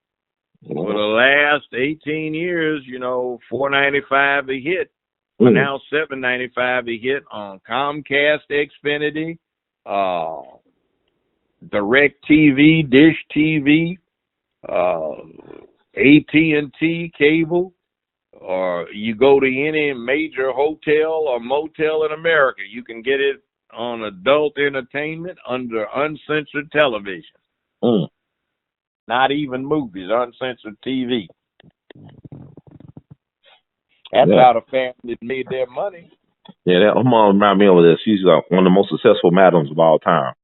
For the last 18 years, you know, $4.95 a hit. But now $7.95 a hit on Comcast, Xfinity, DirecTV, Dish TV, AT&T cable, or you go to any major hotel or motel in America, you can get it on adult entertainment under uncensored television. Not even movies, uncensored TV. That's how the family made their money. Yeah, that mom reminded me of this. She's one of the most successful madams of all time.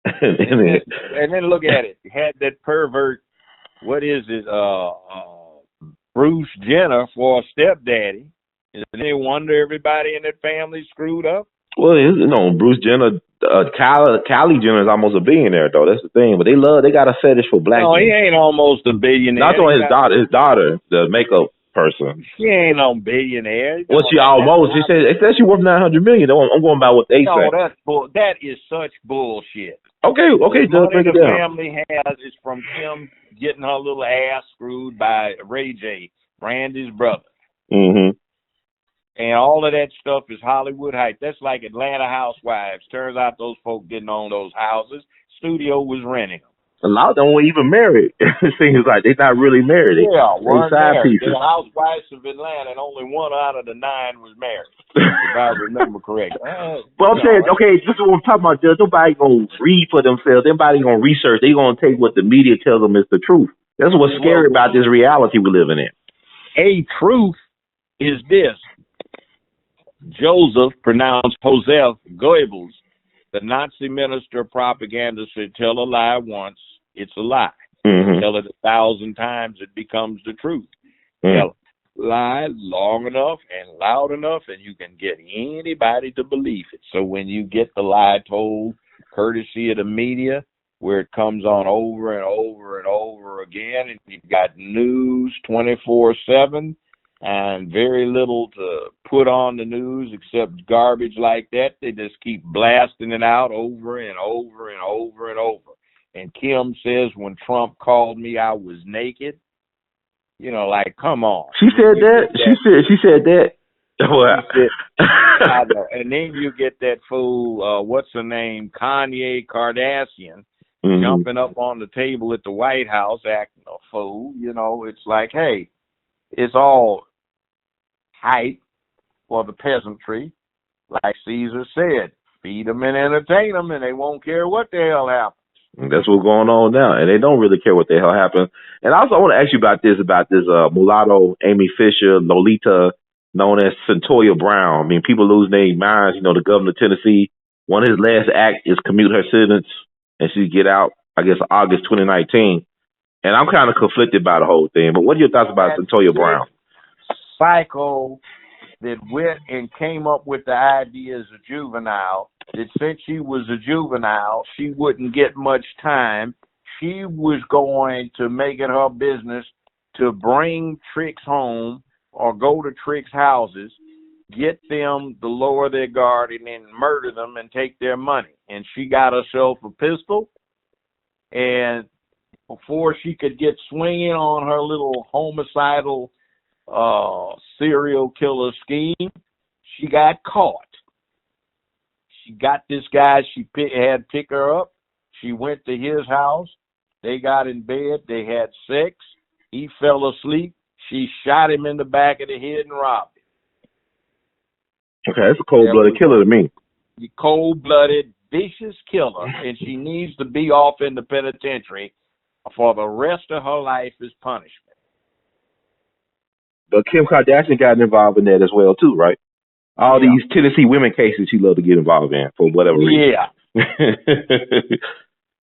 and then look at it. You had that pervert, what is it, Bruce Jenner for a stepdaddy. And they wonder everybody in that family screwed up? Well, you know, Bruce Jenner, Kylie Jenner is almost a billionaire, though. That's the thing. But they got a fetish for black. No, he ain't almost a billionaire. Not on his daughter, the makeup person. She ain't no billionaire. Well, she almost. She said she worth $900 million. I'm going by what they say. No, that is such bullshit. Okay, the money the family has is from Kim getting her little ass screwed by Ray J, Brandy's brother. And all of that stuff is Hollywood hype. That's like Atlanta Housewives. Turns out those folk didn't own those houses. Studio was renting them. A lot of them weren't even married. It seems like they're not really married. Weren't married. The Housewives of Atlanta, and only one out of the 9 was married, if I remember correctly. Well, I'm saying, okay, this is what I'm talking about, Judge. Nobody going to read for themselves. Everybody going to research. They're going to take what the media tells them is the truth. That's what's scary about this reality we're living in. A truth is this. Joseph, pronounced Joseph Goebbels, the Nazi minister of propaganda, said, tell a lie once, it's a lie. Tell it 1,000 times, it becomes the truth. Tell a lie long enough and loud enough, and you can get anybody to believe it. So when you get the lie told, courtesy of the media, where it comes on over and over and over again, and you've got news 24/7, and very little to put on the news except garbage like that. They just keep blasting it out over and over and over and over. And Kim says, when Trump called me, I was naked. You know, like, come on. She said that? She said that? I know. And then you get that fool, what's her name, Kanye Kardashian, jumping up on the table at the White House acting a fool. You know, it's like, hey, it's all hype for the peasantry, like Caesar said. feed them and entertain them, and they won't care what the hell happens. And that's what's going on now, and they don't really care what the hell happened. And also, I want to ask you about this mulatto Amy Fisher, Lolita, known as Centoya Brown. I mean, people lose their minds. You know, the governor of Tennessee, one of his last acts is commute her sentence, and she get out, I guess, August 2019. And I'm kind of conflicted by the whole thing. But what are your thoughts about Centoya Brown? Psycho that went and came up with the idea as a juvenile that since she was a juvenile, she wouldn't get much time. She was going to make it her business to bring tricks home or go to tricks' houses, get them to lower their guard and then murder them and take their money. And she got herself a pistol, and before she could get swinging on her little homicidal serial killer scheme, she got caught. She got this guy had pick her up. She went to his house. They got in bed. They had sex. He fell asleep. She shot him in the back of the head and robbed him. Okay, that's a cold-blooded killer to me. The cold-blooded, vicious killer, and she needs to be off in the penitentiary for the rest of her life as punishment. But Kim Kardashian got involved in that as well, too, right? All these Tennessee women cases she loved to get involved in for whatever reason. Yeah.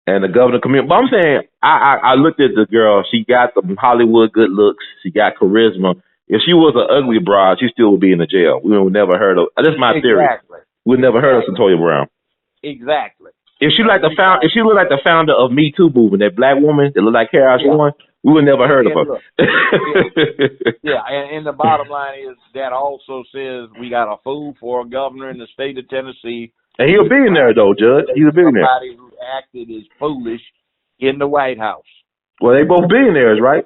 And the governor community. But I'm saying, I looked at the girl. She got the Hollywood good looks. She got charisma. If she was an ugly broad, she still would be in the jail. We would never heard of. That's my theory. We'd never heard of Centoya Brown. Exactly. If she looked like the founder of Me Too movement, that black woman that looked like Kara Swan, we would never heard of her. And the bottom line is that also says we got a fool for a governor in the state of Tennessee. And he's a billionaire, though, Judge. He's a billionaire. Somebody who acted as foolish in the White House. Well, they both billionaires, right?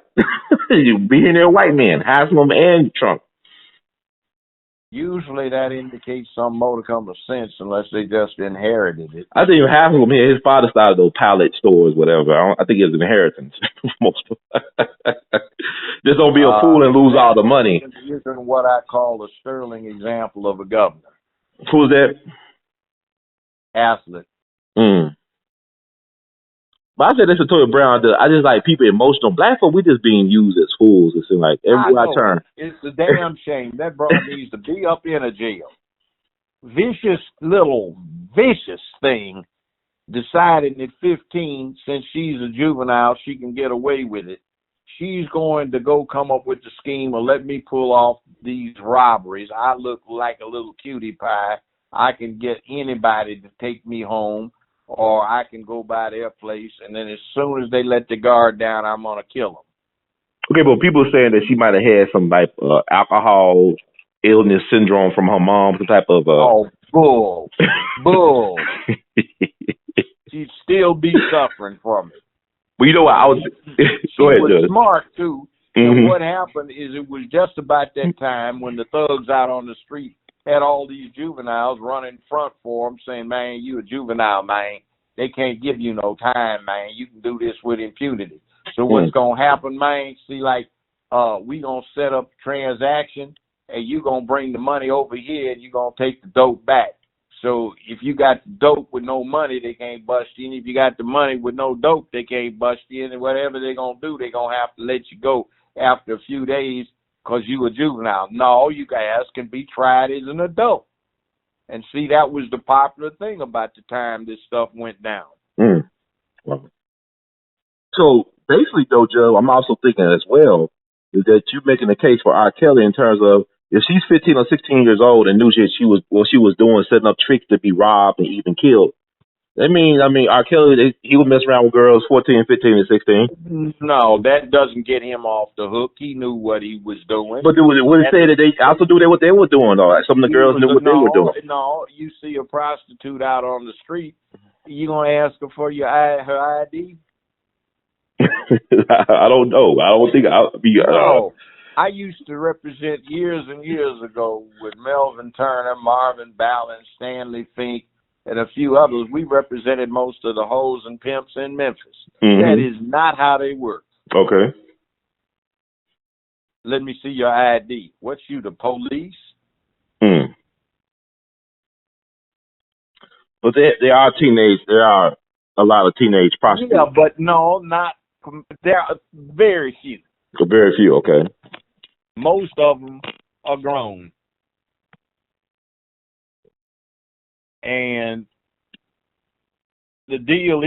Billionaire white men, Haslam and Trump. Usually that indicates some modicum of sense unless they just inherited it. I think Haslam, his father started those pallet stores, whatever. I think it's inheritance. Just don't be a fool and lose all the money. Using what I call a sterling example of a governor. Who's that? Athlete. But I said this to Toya Brown. I just like people emotional. Black folk, we just being used as fools. It seems like everywhere I turn. It's a damn shame. That broad needs to be up in a jail. Vicious thing deciding at 15, since she's a juvenile, she can get away with it. She's going to go come up with the scheme of let me pull off these robberies. I look like a little cutie pie. I can get anybody to take me home, or I can go by their place, and then as soon as they let the guard down, I'm going to kill them. Okay, but people are saying that she might have had some type of alcohol illness syndrome from her mom, some type of... Oh, bull. Bull. She'd still be suffering from it. Well, you know what? Go ahead, Judge. She was Judge. smart, too. And what happened is it was just about that time when the thugs out on the street had all these juveniles running front for them saying, man, you a juvenile, man. They can't give you no time, man. You can do this with impunity. So what's going to happen, man, see, like, we going to set up a transaction, and you going to bring the money over here, and you going to take the dope back. So if you got the dope with no money, they can't bust you. And if you got the money with no dope, they can't bust you. And whatever they going to do, they going to have to let you go after a few days because you a juvenile. No, you guys can be tried as an adult. And see, that was the popular thing about the time this stuff went down. So basically, though, Joe, I'm also thinking as well is that you're making a case for R. Kelly in terms of if she's 15 or 16 years old and knew she was doing, setting up tricks to be robbed and even killed. I mean, R. Kelly, he would mess around with girls 14, 15, and 16. No, that doesn't get him off the hook. He knew what he was doing. But would it say that they also do what they were doing, though? Like some of the girls knew what they were doing. No, you see a prostitute out on the street, you going to ask her for her ID? I don't know. I don't think I'll be. No. I used to represent years and years ago with Melvin Turner, Marvin Ballin, Stanley Fink, and a few others. We represented most of the hoes and pimps in Memphis. That is not how they work. Okay. Let me see your ID. What's you, the police? But there are teenage. There are a lot of teenage prostitutes. Yeah, but no, not. There are very few. So very few. Okay. Most of them are grown, and the deal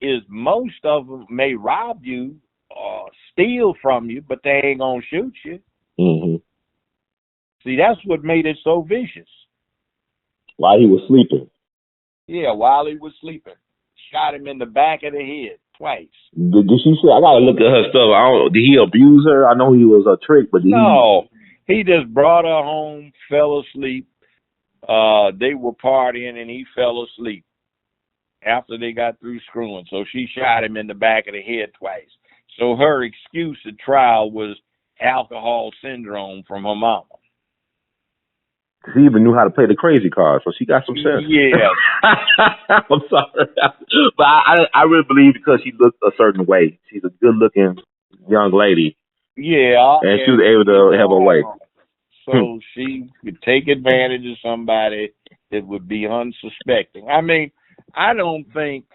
is most of them may rob you or steal from you, but they ain't gonna shoot you. Mm-hmm. See, that's what made it so vicious. While he was sleeping. Yeah, while he was sleeping, shot him in the back of the head twice. Did she say? I gotta look at her stuff. I don't. Did he abuse her? I know he was a trick, but did No, he just brought her home, fell asleep. They were partying, and he fell asleep after they got through screwing. So she shot him in the back of the head twice. So her excuse at trial was alcohol syndrome from her mama. He even knew how to play the crazy card, so she got some sense. Yeah. I'm sorry, but I really believe because she looked a certain way. She's a good-looking young lady. Yeah, and she was able to have her way. So she could take advantage of somebody that would be unsuspecting. I mean, I don't think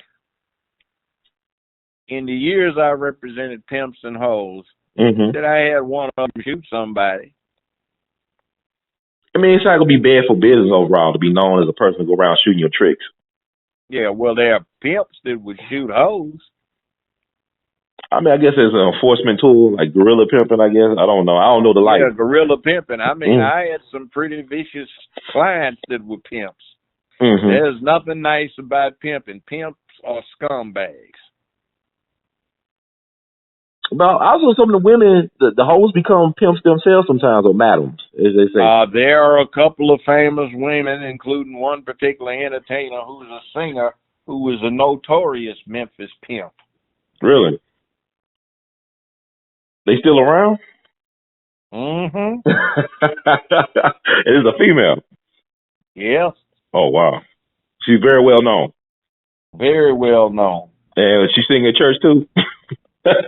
in the years I represented pimps and hoes that I had one of them shoot somebody. I mean, it's not gonna be bad for business overall to be known as a person to go around shooting your tricks. Yeah, well, there are pimps that would shoot hoes. I mean, I guess it's an enforcement tool, like guerrilla pimping. I guess I don't know. I don't know the light. Yeah, guerrilla pimping. I mean, I had some pretty vicious clients that were pimps. There's nothing nice about pimping. Pimps are scumbags. But also, some of the women, the hoes become pimps themselves sometimes, or madams, as they say. There are a couple of famous women, including one particular entertainer who's a singer who was a notorious Memphis pimp. Really? They still around? Mm-hmm. It is a female. Yes. Oh, wow. She's very well known. Very well known. And she sing at church, too?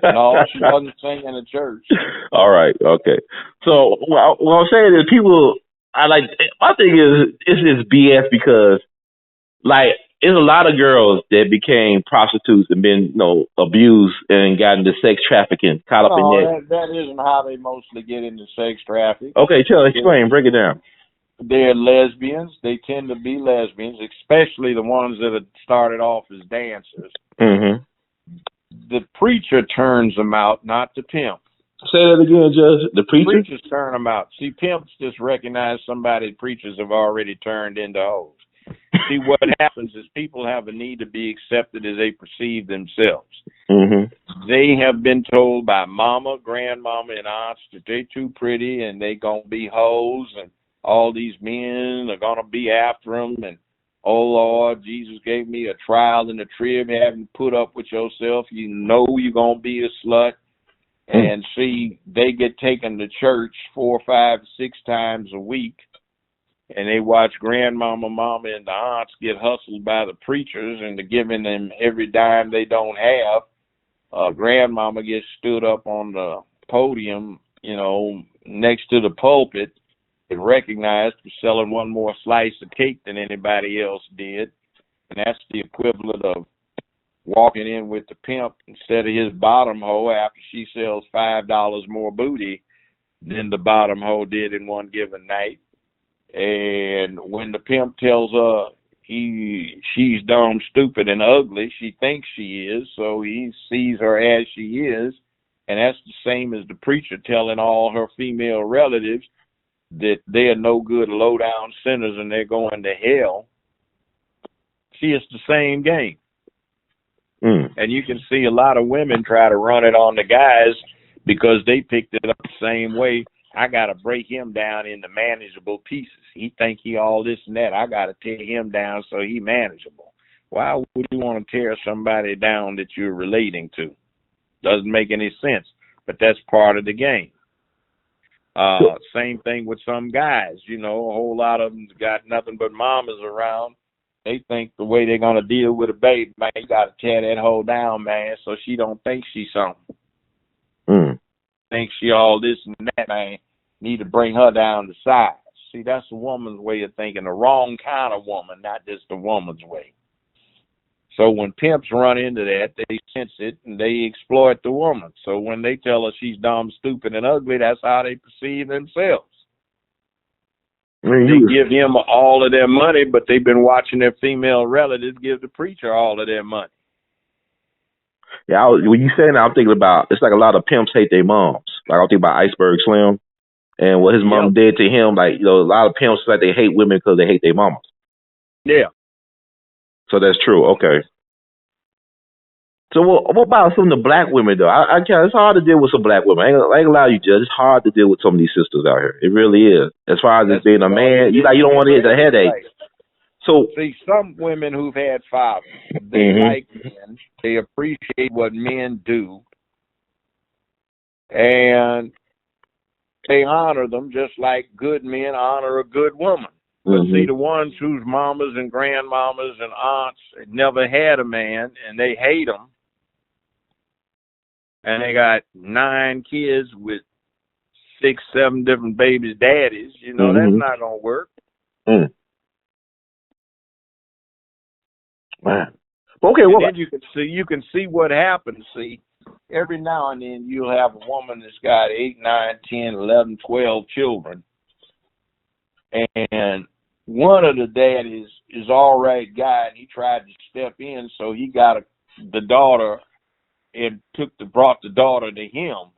No, she wasn't singing at church. All right, okay. So what I'm saying is, my thing is, it's just BS because, like, there's a lot of girls that became prostitutes and been, abused and got into sex trafficking, caught up in that. That isn't how they mostly get into sex trafficking. Okay, explain, break it down. They're lesbians. They tend to be lesbians, especially the ones that had started off as dancers. The preacher turns them out, not the pimp. Say that again, Judge. The preacher? Preachers turn them out. See, pimps just recognize somebody preachers have already turned into hoes. See, what happens is people have a need to be accepted as they perceive themselves. They have been told by mama, grandmama, and aunts that they're too pretty and they gonna be hoes and all these men are gonna be after them and, oh Lord, Jesus gave me a trial in the trib, having put up with yourself. You know you're gonna be a slut. And see, they get taken to church 4, 5, 6 times a week. And they watch grandmama, mama, and the aunts get hustled by the preachers and they're giving them every dime they don't have. Grandmama gets stood up on the podium, next to the pulpit and recognized for selling one more slice of cake than anybody else did. And that's the equivalent of walking in with the pimp instead of his bottom hoe after she sells $5 more booty than the bottom hoe did in one given night. And when the pimp tells her she's dumb, stupid, and ugly, she thinks she is, so he sees her as she is. And that's the same as the preacher telling all her female relatives that they are no good, low-down sinners and they're going to hell. See, it's the same game. And you can see a lot of women try to run it on the guys because they picked it up the same way. I got to break him down into manageable pieces. He think he all this and that. I got to tear him down so he manageable. Why would you want to tear somebody down that you're relating to? Doesn't make any sense, but that's part of the game. Same thing with some guys. A whole lot of them got nothing but mamas around. They think the way they're going to deal with a baby, man, you got to tear that hoe down, man, so she don't think she's something. Think she all this and that, man. Need to bring her down to size. See, that's a woman's way of thinking, the wrong kind of woman, not just a woman's way. So when pimps run into that, they sense it and they exploit the woman. So when they tell her she's dumb, stupid, and ugly, that's how they perceive themselves. They give him all of their money, but they've been watching their female relatives give the preacher all of their money. Yeah, when you saying that, I'm thinking about, it's like a lot of pimps hate their moms. Like, I'm thinking about Iceberg Slim and what his mom did to him. Like, a lot of pimps, like, they hate women because they hate their mamas. Yeah. So that's true. Okay. So what about some of the black women, though? I can't. It's hard to deal with some black women. I ain't gonna lie to you, Judge. It's hard to deal with some of these sisters out here. It really is. As far as being a man, you don't want to hit the headache. So see, some women who've had fathers, they like men. They appreciate what men do, and they honor them just like good men honor a good woman. But see, the ones whose mamas and grandmamas and aunts never had a man and they hate them, and they got 9 kids with 6, 7 different babies' daddies, that's not gonna work. Man. Okay, and then you can see what happens. See, every now and then you'll have a woman that's got 8, 9, 10, 11, 12 children, and one of the daddies is all right guy, and he tried to step in, so he got the daughter and brought the daughter to him,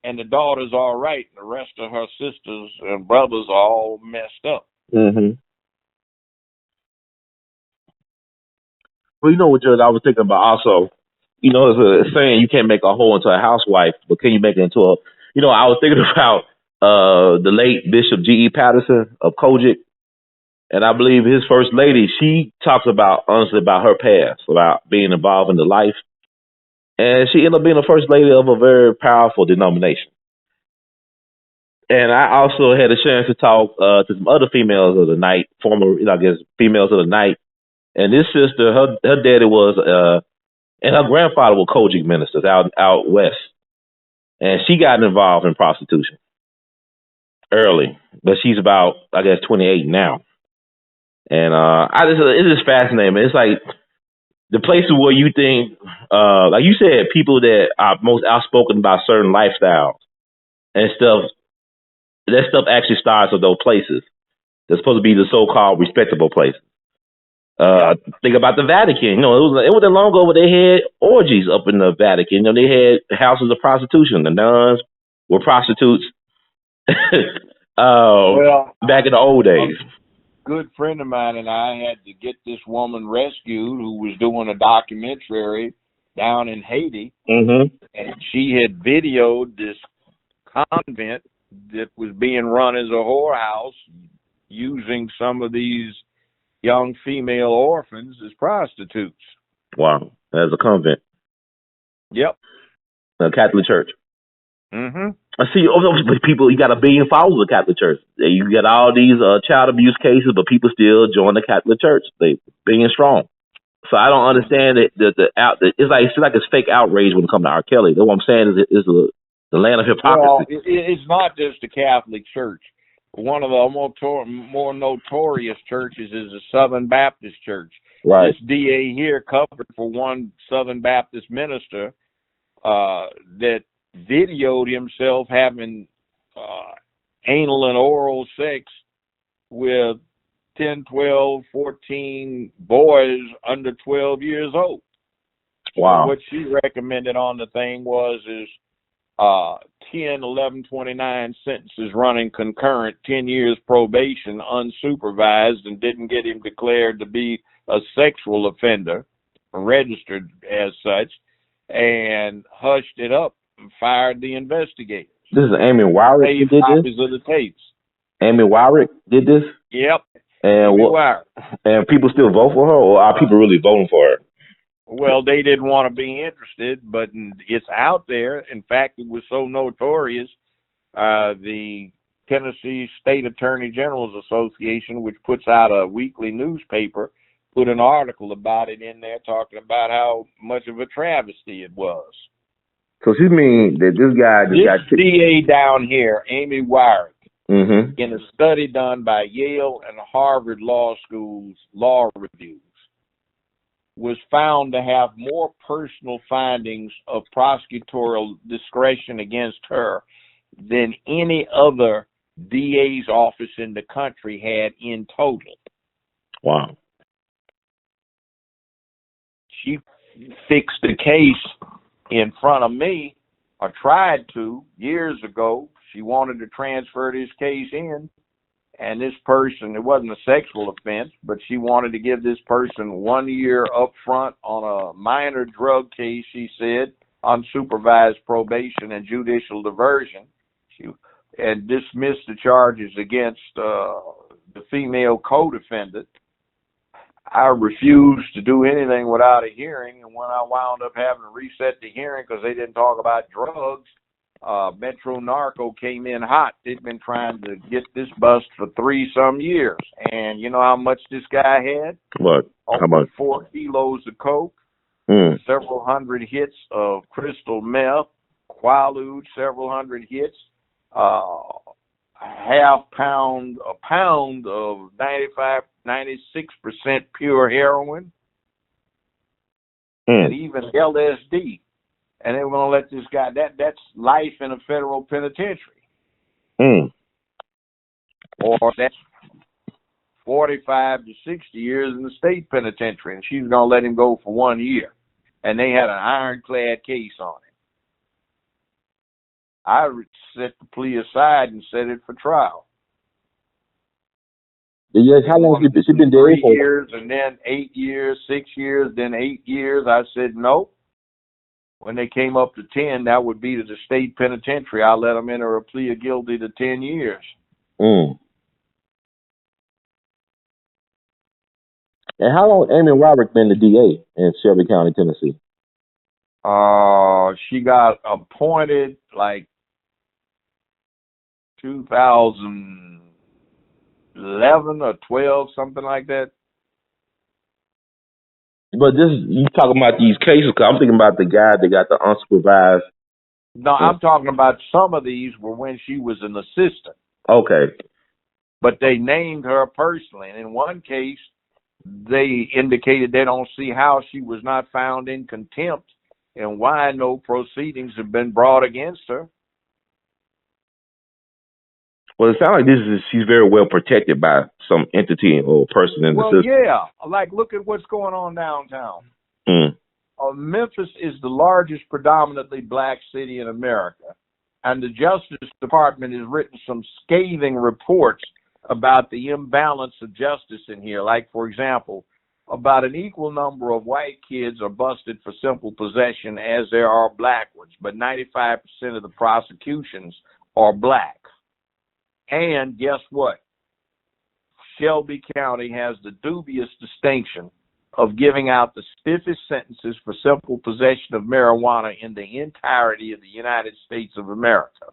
and the daughter's all right, and the rest of her sisters and brothers are all messed up. Well, you know what, Judge, I was thinking about also, there's a saying, you can't make a hoe into a housewife, but can you make it into a, I was thinking about the late Bishop G.E. Patterson of Kojic, and I believe his first lady, she talks honestly about her past, about being involved in the life, and she ended up being the first lady of a very powerful denomination. And I also had a chance to talk to some other females of the night, former, females of the night. And this sister, her daddy was, and her grandfather were Kojic ministers out west. And she got involved in prostitution early, but she's about, 28 now. And it's just fascinating. It's like the places where you think, like you said, people that are most outspoken about certain lifestyles and stuff, that stuff actually starts with those places. They're supposed to be the so-called respectable places. Think about the Vatican. It wasn't long ago where they had orgies up in the Vatican. They had houses of prostitution. The nuns were prostitutes. Back in the old days. A good friend of mine and I had to get this woman rescued who was doing a documentary down in Haiti, and she had videoed this convent that was being run as a whorehouse, using some of these young female orphans as prostitutes. Wow, as a convent. Yep. A Catholic church. I see people, you got 1 billion followers of the Catholic Church. You got all these child abuse cases, but people still join the Catholic Church. They being strong. So I don't understand it. It's like it's fake outrage when it comes to R. Kelly. That's what I'm saying is the land of hypocrisy. Well, it's not just the Catholic Church. One of the more notorious churches is the Southern Baptist Church. Right. This DA here covered for one Southern Baptist minister that videoed himself having anal and oral sex with 10, 12, 14 boys under 12 years old. Wow. So what she recommended on the thing was 10, 11, 29 sentences running concurrent, 10 years probation unsupervised, and didn't get him declared to be a sexual offender, registered as such, and hushed it up and fired the investigators. This is Amy Wyrick who did copies of the tapes. Amy Wyrick did this? Yep. And and people still vote for her, or are people really voting for her? Well, they didn't want to be interested, but it's out there. In fact, it was so notorious, the Tennessee State Attorney General's Association, which puts out a weekly newspaper, put an article about it in there talking about how much of a travesty it was. So she mean that this guy just got DA down here, Amy Wyrick, Mm-hmm. in a study done by Yale and Harvard Law School's Law Reviews, was found to have more personal findings of prosecutorial discretion against her than any other DA's office in the country had in total. Wow. She fixed the case in front of me, or tried to, years ago. She wanted to transfer this case in, and this person, it wasn't a sexual offense, but she wanted to give this person 1 year up front on a minor drug case, she said, unsupervised probation and judicial diversion. She had dismissed the charges against the female co-defendant. I refused to do anything without a hearing, and when I wound up having to reset the hearing because they didn't talk about drugs, Metro Narco came in hot. They'd been trying to get this bust for 3-some years. And you know how much this guy had? What? How much? 4 kilos of coke, several hundred hits of crystal meth, Quaalude, several hundred hits, a pound of 96% pure heroin, and even LSD. And they were going to let this guy, that's life in a federal penitentiary. Or that's 45 to 60 years in the state penitentiary. And she was going to let him go for 1 year. And they had an ironclad case on it. I set the plea aside and set it for trial. Yes, how long has she been there? 3 years, and then 8 years, 6 years, then 8 years. I said nope. When they came up to 10, that would be to the state penitentiary. I let them enter a plea of guilty to 10 years. And how long Amy Roderick been the DA in Shelby County, Tennessee? She got appointed like 2011 or 12, something like that. But you talking about these cases? Cause I'm thinking about the guy that got the unsupervised. No, I'm talking about some of these were when she was an assistant. Okay. But they named her personally. And in one case, they indicated they don't see how she was not found in contempt and why no proceedings have been brought against her. Well, it sounds like she's very well protected by some entity or person in the system. Well, yeah. Like, look at what's going on downtown. Memphis is the largest predominantly black city in America. And the Justice Department has written some scathing reports about the imbalance of justice in here. Like, for example, about an equal number of white kids are busted for simple possession as there are black ones, but 95% of the prosecutions are black. And guess what? Shelby County has the dubious distinction of giving out the stiffest sentences for simple possession of marijuana in the entirety of the United States of America.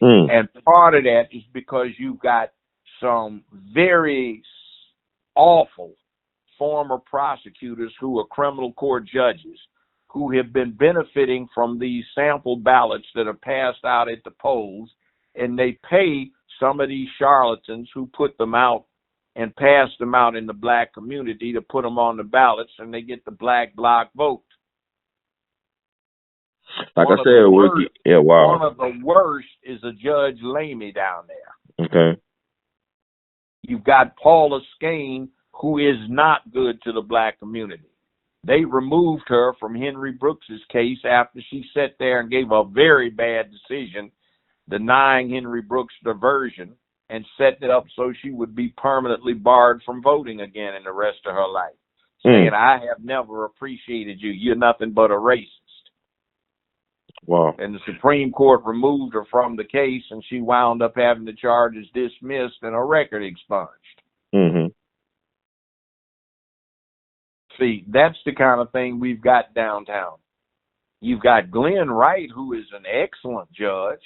And part of that is because you've got some very awful former prosecutors who are criminal court judges who have been benefiting from these sample ballots that are passed out at the polls, and they pay some of these charlatans who put them out and pass them out in the black community to put them on the ballots, and they get the black bloc vote. Like I said, one of the worst is a Judge Lamey down there. Okay. You've got Paula Skane, who is not good to the black community. They removed her from Henry Brooks's case after she sat there and gave a very bad decision denying Henry Brooks diversion and setting it up so she would be permanently barred from voting again in the rest of her life, saying, I have never appreciated you. You're nothing but a racist. Wow. And the Supreme Court removed her from the case, and she wound up having the charges dismissed and her record expunged. See, that's the kind of thing we've got downtown. You've got Glenn Wright, who is an excellent judge,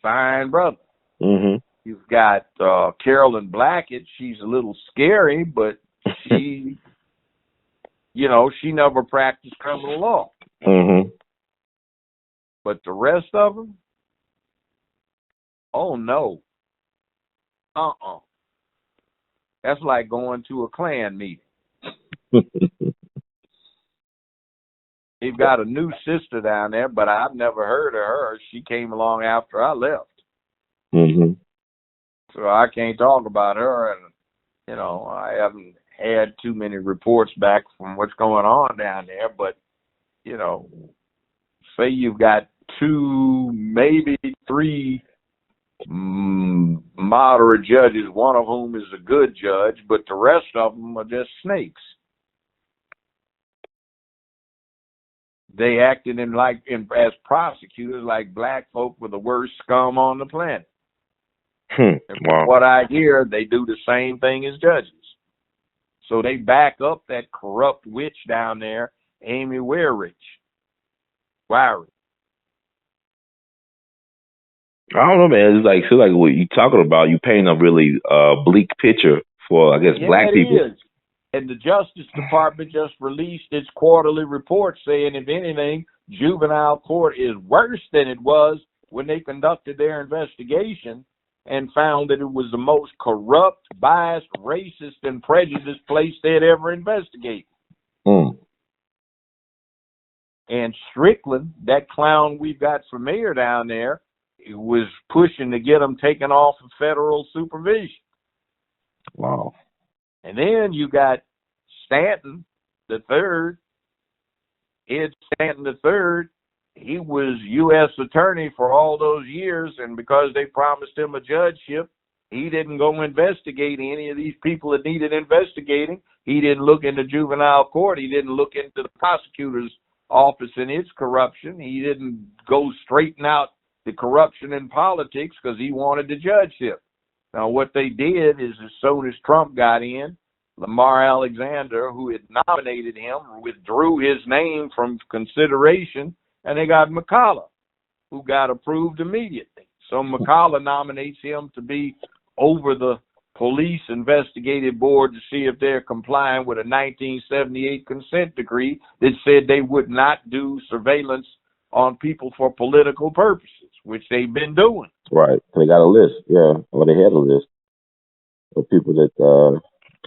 fine brother. You've got Carolyn Blackett. She's a little scary, but she, she never practiced criminal law. But the rest of them, Oh no. Uh-uh. That's like going to a Klan meeting. They've got a new sister down there, but I've never heard of her. She came along after I left. Mm-hmm. So I can't talk about her, and I haven't had too many reports back from what's going on down there. But say you've got 2, maybe 3 moderate judges, one of whom is a good judge, but the rest of them are just snakes. They acted as prosecutors like black folk were the worst scum on the planet. And from what I hear, they do the same thing as judges. So they back up that corrupt witch down there, Amy Wiry. I don't know, man. It's like what you talking about. You paint a really bleak picture for, I guess, black people. It is. And the Justice Department just released its quarterly report saying, if anything, juvenile court is worse than it was when they conducted their investigation and found that it was the most corrupt, biased, racist, and prejudiced place they'd ever investigated. And Strickland, that clown we've got for mayor down there, was pushing to get them taken off of federal supervision. Wow. And then you got Stanton the third, Ed Stanton the third. He was U.S. attorney for all those years, and because they promised him a judgeship, he didn't go investigate any of these people that needed investigating. He didn't look into juvenile court. He didn't look into the prosecutor's office and its corruption. He didn't go straighten out the corruption in politics because he wanted the judgeship. Now, what they did is, as soon as Trump got in, Lamar Alexander, who had nominated him, withdrew his name from consideration, and they got McCullough, who got approved immediately. So McCullough nominates him to be over the police investigative board to see if they're complying with a 1978 consent decree that said they would not do surveillance on people for political purposes, which they've been doing. Right. They got a list, or they had a list of people that...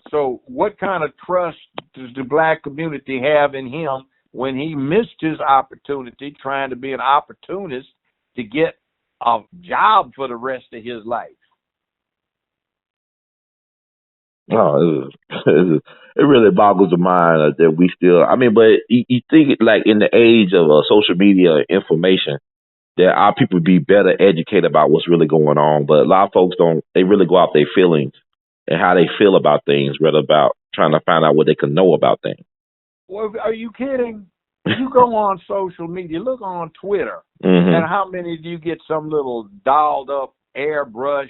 So what kind of trust does the black community have in him when he missed his opportunity trying to be an opportunist to get a job for the rest of his life? Oh, it really boggles the mind that we still... I mean, but you think, like, in the age of social media information, that our people be better educated about what's really going on. But a lot of folks don't. They really go off their feelings and how they feel about things, rather about trying to find out what they can know about things. Well, are you kidding? You go on social media, look on Twitter, and how many do you get some little dolled up, airbrushed,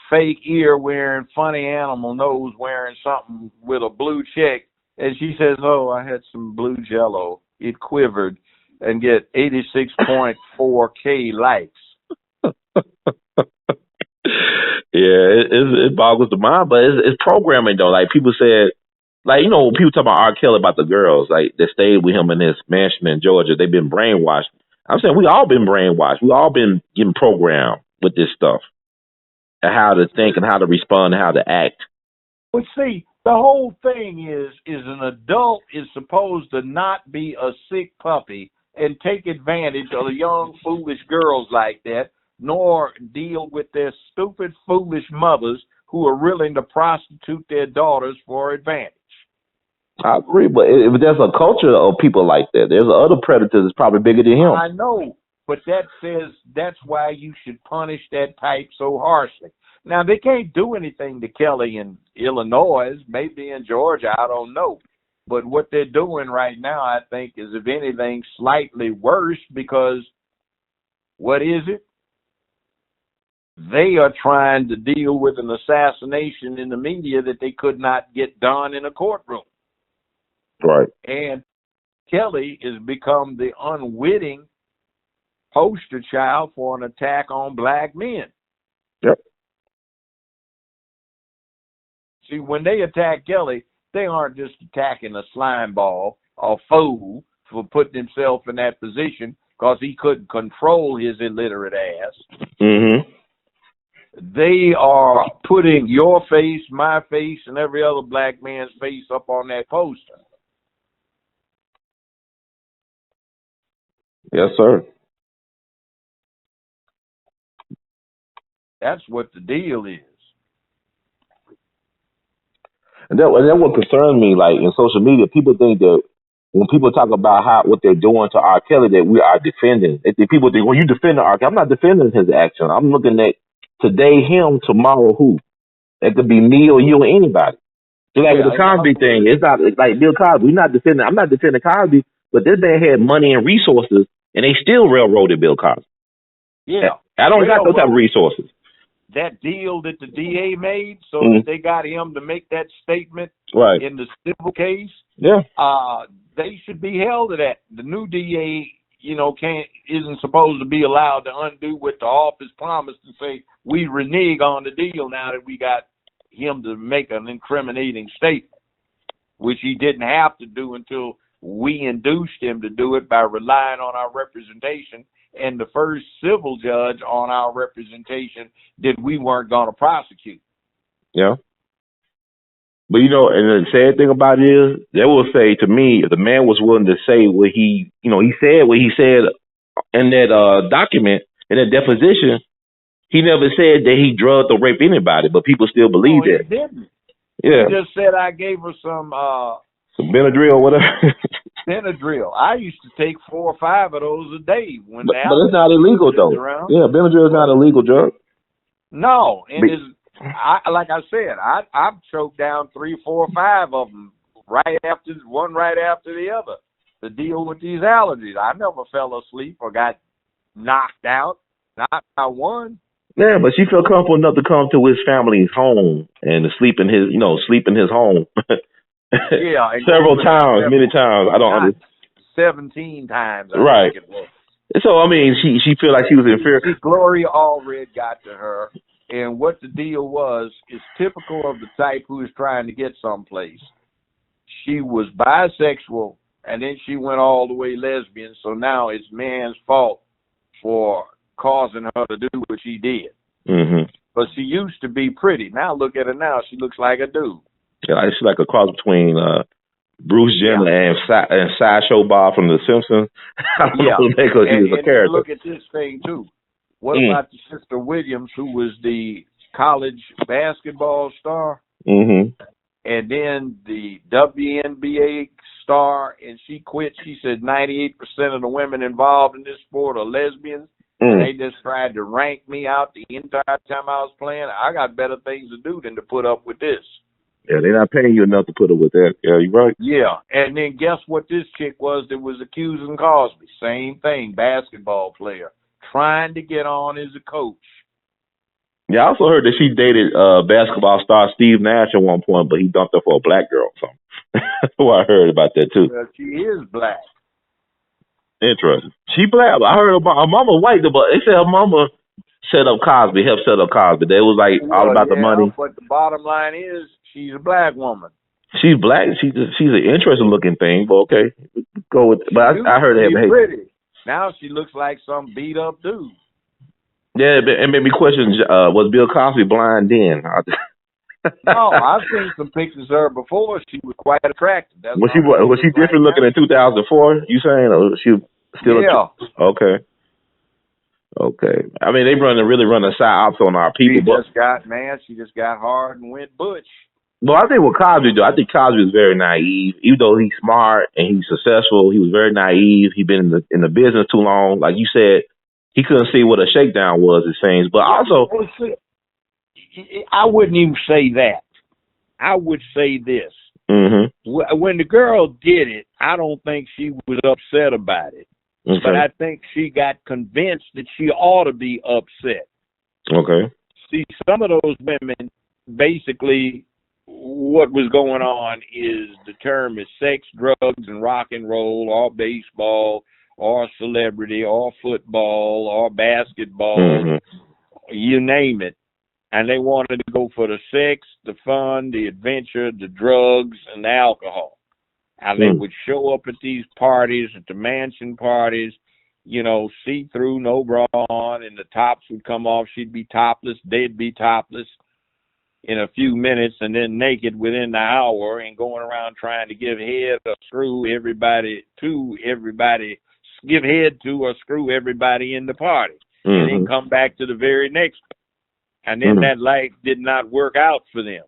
fake ear wearing, funny animal nose wearing something with a blue check, and she says, "Oh, I had some blue Jello. It quivered," and get 86.4K likes. Yeah, it boggles the mind, but it's programming though. Like people said, like people talk about R. Kelly, about the girls like that stayed with him in his mansion in Georgia. They've been brainwashed. I'm saying we all been brainwashed. We all been getting programmed with this stuff and how to think and how to respond and how to act. Well, see, the whole thing is an adult is supposed to not be a sick puppy and take advantage of the young, foolish girls like that, nor deal with their stupid, foolish mothers who are willing to prostitute their daughters for advantage. I agree, but if there's a culture of people like that, there's other predators that's probably bigger than him. I know, but that says that's why you should punish that type so harshly. Now, they can't do anything to Kelly in Illinois, maybe in Georgia, I don't know. But what they're doing right now, I think, is, if anything, slightly worse, because what is it? They are trying to deal with an assassination in the media that they could not get done in a courtroom. Right. And Kelly has become the unwitting poster child for an attack on black men. Yep. See, when they attack Kelly, they aren't just attacking a slime ball or fool for putting himself in that position. because he couldn't control his illiterate ass. Mm-hmm. They are putting your face, my face, and every other black man's face up on that poster. Yes, sir. That's what the deal is. And that what concerns me. Like in social media, people think that when people talk about what they're doing to R. Kelly, that we are defending. If people think, well, you defending R. Kelly. I'm not defending his action. I'm looking at today him, tomorrow who. It could be me or you or anybody. So like with the Cosby thing, it's not like Bill Cosby. We're not defending. I'm not defending Cosby, but this man had money and resources, and they still railroaded Bill Cosby. Yeah, I don't got those type of resources. That deal that the DA made, so that they got him to make that statement in the civil case. Yeah, they should be held to that. The new DA, isn't supposed to be allowed to undo what the office promised and say we renege on the deal now that we got him to make an incriminating statement, which he didn't have to do until we induced him to do it by relying on our representation. And the first civil judge on our representation that we weren't going to prosecute. Yeah. But, and the sad thing about it is, they will say to me, if the man was willing to say what he said what he said in that document, in that deposition, he never said that he drugged or raped anybody, but people still believe that. He didn't. Yeah. He just said I gave her some Benadryl or whatever. Benadryl. I used to take 4 or 5 of those a day. But it's not illegal, though. Around. Yeah, Benadryl is not a legal drug. No, and like I said, I've choked down 3, 4, 5 of them one right after the other to deal with these allergies. I never fell asleep or got knocked out. Not one. Yeah, but she felt comfortable enough to come to his family's home and to sleep in his home. Yeah, several times, many times. I don't understand. 17 times. Right. I think it was. So I mean, she feel like she was inferior. Gloria Allred got to her, and what the deal was is typical of the type who is trying to get someplace. She was bisexual, and then she went all the way lesbian. So now it's man's fault for causing her to do what she did. Mm-hmm. But she used to be pretty. Now look at her now. She looks like a dude. Yeah, she's like a cross between Bruce Jenner and Sideshow Bob from The Simpsons. I don't know because she was a character. Look at this thing, too. What about the Sister Williams, who was the college basketball star? Mm-hmm. And then the WNBA star, and she quit. She said 98% of the women involved in this sport are lesbians. And they just tried to rank me out the entire time I was playing. I got better things to do than to put up with this. Yeah, they're not paying you enough to put up with that. Yeah, you're right. Yeah, and then guess what this chick was that was accusing Cosby? Same thing, basketball player, trying to get on as a coach. Yeah, I also heard that she dated basketball star Steve Nash at one point, but he dumped her for a black girl or something. Well, I heard about that, too. Well, she is black. Interesting. She black. I heard about her mama white, but they said her mama helped set up Cosby. They was like all about the money. But the bottom line is she's a black woman. She's black. She's an interesting looking thing, but okay. Go with but I heard that. Pretty. Now she looks like some beat up dude. Yeah, it made me question, was Bill Cosby blind then? No, I've seen some pictures of her before. She was quite attractive. Was she different looking in 2004? You saying, or was she still? Yeah. Okay. I mean, they really run a psyops on our people. She just got hard and went butch. Well, I think what Cosby do, I think Cosby is very naive. Even though he's smart and he's successful, he was very naive. He's been in the business too long. Like you said, he couldn't see what a shakedown was, it seems. But also, I wouldn't even say that. I would say this. Mm-hmm. When the girl did it, I don't think she was upset about it. Okay. But I think she got convinced that she ought to be upset. Okay. See, some of those women, basically, what was going on is the term is sex, drugs, and rock and roll, or baseball, or celebrity, or football, or basketball, you name it. And they wanted to go for the sex, the fun, the adventure, the drugs, and the alcohol. And they would show up at these parties, at the mansion parties, see-through, no bra on, and the tops would come off. She'd be topless. They'd be topless in a few minutes, and then naked within the hour, and going around trying to give head or screw everybody, give head to or screw everybody in the party, and then come back to the very next one. And then that life did not work out for them.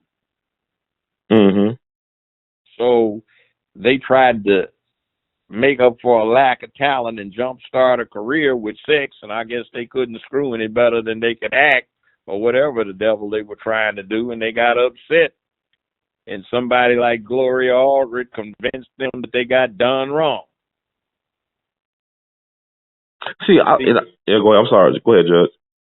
So they tried to make up for a lack of talent and jumpstart a career with sex, and I guess they couldn't screw any better than they could act, or whatever the devil they were trying to do, and they got upset. And somebody like Gloria Aldrich convinced them that they got done wrong. Go ahead. I'm sorry. Go ahead, Judge.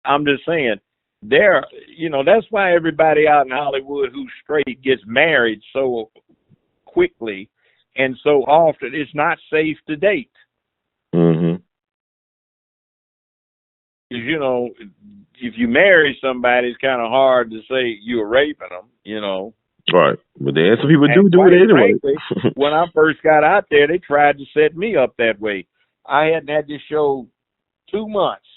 I'm just saying, that's why everybody out in Hollywood who's straight gets married so quickly and so often. It's not safe to date. Because, if you marry somebody, it's kind of hard to say you're raping them, Right. But then some people do it anyway. Frankly, when I first got out there, they tried to set me up that way. I hadn't had this show 2 months.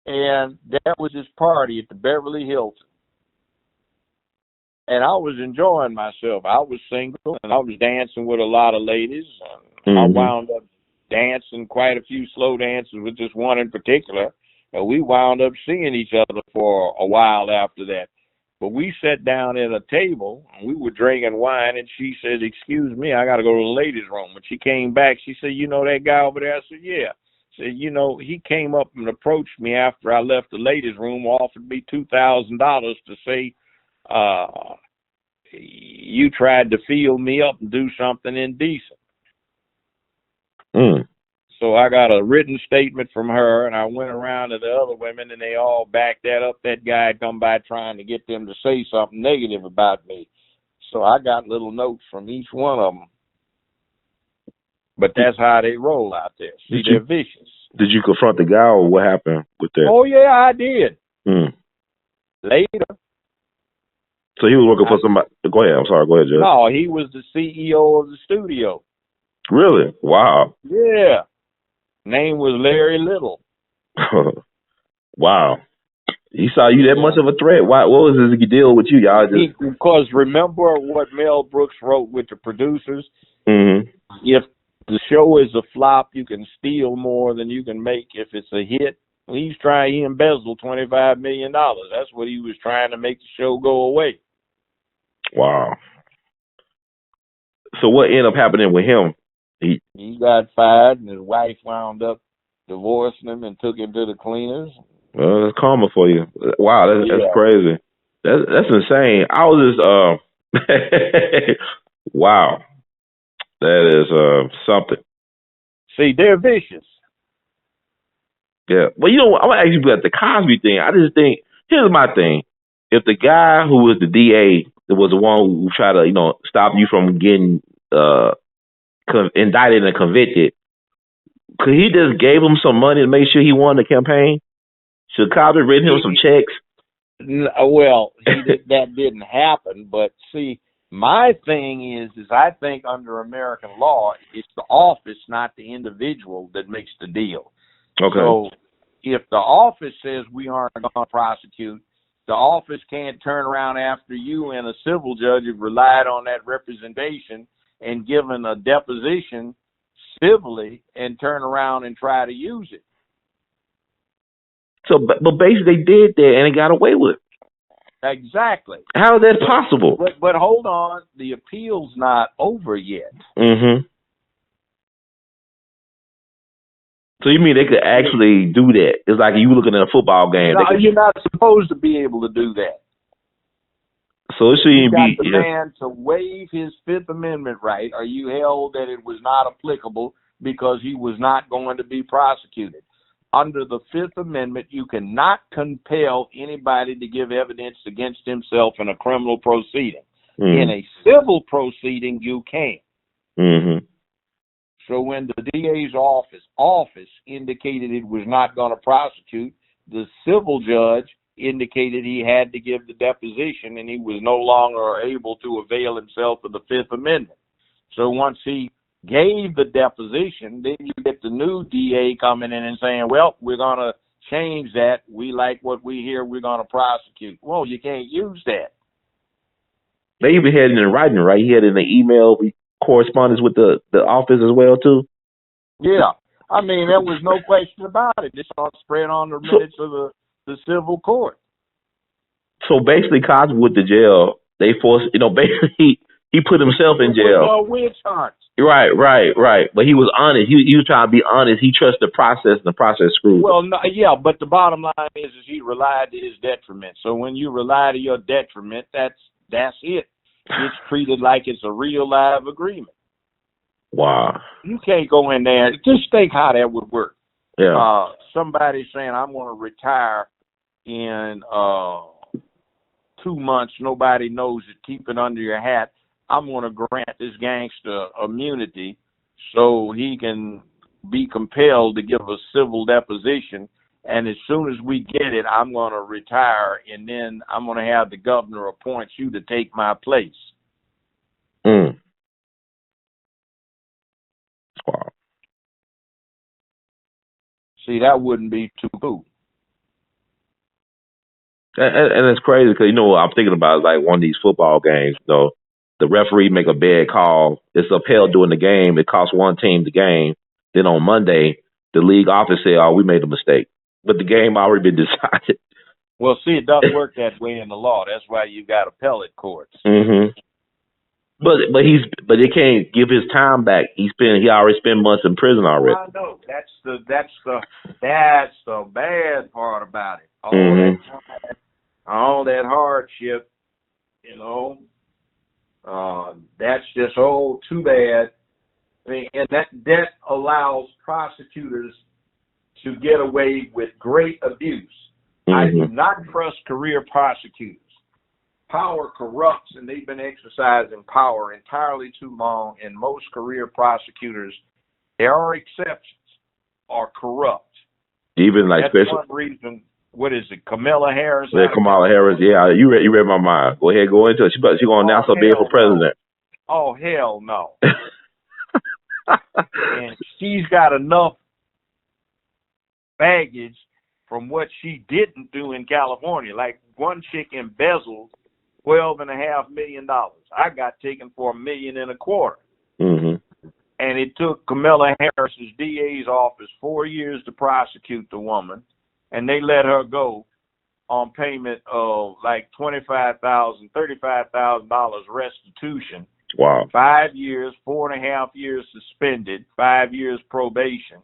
And there was this party at the Beverly Hilton. And I was enjoying myself. I was single, and I was dancing with a lot of ladies. I wound up dancing quite a few slow dances with this one in particular. And we wound up seeing each other for a while after that. But we sat down at a table, and we were drinking wine, and she said, "Excuse me, I got to go to the ladies' room." When she came back, she said, "You know that guy over there?" I said, "Yeah." She said, "He came up and approached me after I left the ladies' room, offered me $2,000 to say, you tried to feel me up and do something indecent." So I got a written statement from her, and I went around to the other women, and they all backed that up. That guy had come by trying to get them to say something negative about me. So I got little notes from each one of them. But that's how they roll out there. See, they're vicious. Did you confront the guy, or what happened with that? Oh, yeah, I did. Later. So he was working for somebody. Go ahead. I'm sorry. Go ahead, Judge. No, he was the CEO of the studio. Really? Wow. Yeah. Name was Larry Little. Wow. He saw you that much of a threat. Why? What was his deal with you? Y'all just... Because remember what Mel Brooks wrote with the producers? If the show is a flop, you can steal more than you can make if it's a hit. He embezzled $25 million. That's what he was trying to make the show go away. Wow. So what ended up happening with him? He got fired, and his wife wound up divorcing him and took him to the cleaners. Well, that's karma for you. Wow, that's crazy. That's insane. I was just wow. That is something. See, they're vicious. Yeah. Well, I'm gonna ask you about the Cosby thing. I just think, here's my thing. If the guy who was the DA that was the one who tried to, stop you from getting indicted and convicted, could he just gave him some money to make sure he won the campaign? Should Cosby written him some checks? Well, that didn't happen. But see, my thing is I think under American law, it's the office, not the individual, that makes the deal. Okay. So if the office says we aren't going to prosecute, the office can't turn around after you and a civil judge have relied on that representation and given a deposition civilly and turn around and try to use it. So, but basically they did that and they got away with it. Exactly. How is that possible? But hold on, the appeal's not over yet. So you mean they could actually do that? It's like you looking at a football game. No, you're not supposed to be able to do that. So it shouldn't be. You got the man to waive his Fifth Amendment right, or you held that it was not applicable because he was not going to be prosecuted. Under the Fifth Amendment, you cannot compel anybody to give evidence against himself in a criminal proceeding. In a civil proceeding, you can. So when the DA's office indicated it was not going to prosecute, the civil judge indicated he had to give the deposition and he was no longer able to avail himself of the Fifth Amendment. So once he gave the deposition, then you get the new DA coming in and saying, well, we're going to change that. We like what we hear. We're going to prosecute. Well, you can't use that. They even had it in writing, right? He had it in the email correspondence with the office as well, too. Yeah. I mean, there was no question about it. It's all spread on the minutes of the civil court. So basically, Cosby went to jail. They forced, basically he put himself in jail. No witch hunts. Right. But he was honest. He was trying to be honest. He trusted the process, and the process screwed. Well, no, yeah, but the bottom line is he relied to his detriment. So when you rely to your detriment, that's it. It's treated like it's a real live agreement. Wow. You can't go in there. Just think how that would work. Yeah. Somebody saying, I'm going to retire in 2 months. Nobody knows it. Keep it under your hat. I'm going to grant this gangster immunity so he can be compelled to give a civil deposition. And as soon as we get it, I'm going to retire, and then I'm going to have the governor appoint you to take my place. Mm. Wow. See, that wouldn't be too cool. And it's crazy because, what I'm thinking about is like one of these football games, the referee make a bad call. It's upheld during the game. It costs one team the game. Then on Monday, the league office said, oh, we made a mistake. But the game already been decided. Well, see, it doesn't work that way in the law. That's why you got appellate courts. Mm-hmm. But they can't give his time back. He already spent months in prison already. I know. That's the bad part about it. All that hardship, that's just too bad. I mean, and that allows prosecutors to get away with great abuse. Mm-hmm. I do not trust career prosecutors. Power corrupts, and they've been exercising power entirely too long, and most career prosecutors, there are exceptions, are corrupt. Even like that's one reason. What is it, Kamala Harris? Yeah, Kamala Harris. Yeah, you read my mind. Go ahead, go into it. She's going to announce her bid for president. Oh, hell no. And she's got enough baggage from what she didn't do in California. Like one chick embezzled $12.5 million. I got taken for $1.25 million. Mm-hmm. And it took Kamala Harris's DA's office 4 years to prosecute the woman, and they let her go on payment of like $25,000, $35,000 restitution. Wow. 5 years, 4.5 years suspended, 5 years probation.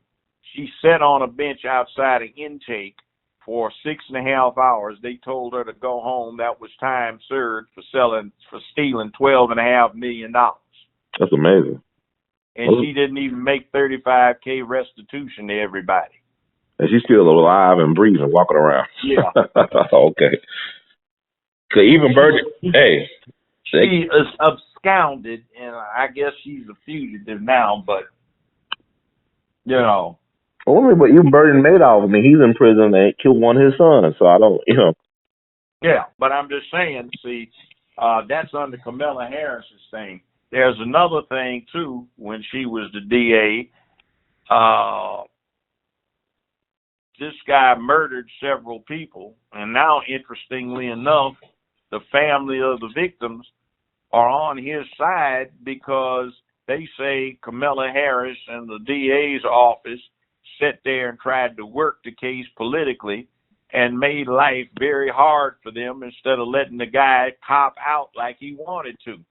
She sat on a bench outside an intake for 6.5 hours. They told her to go home. That was time served for stealing $12.5 million. That's amazing. And she didn't even make $35K restitution to everybody. And she's still alive and breathing, walking around. Yeah. Okay. So even Virgin, she is absconded, and I guess she's a fugitive now. But Well, but even Burton Madoff, he's in prison. They killed one of his sons, so I don't, Yeah, but I'm just saying. See, that's under Kamala Harris's thing. There's another thing too. When she was the DA, this guy murdered several people, and now, interestingly enough, the family of the victims are on his side because they say Kamala Harris and the DA's office sat there and tried to work the case politically and made life very hard for them instead of letting the guy cop out like he wanted to.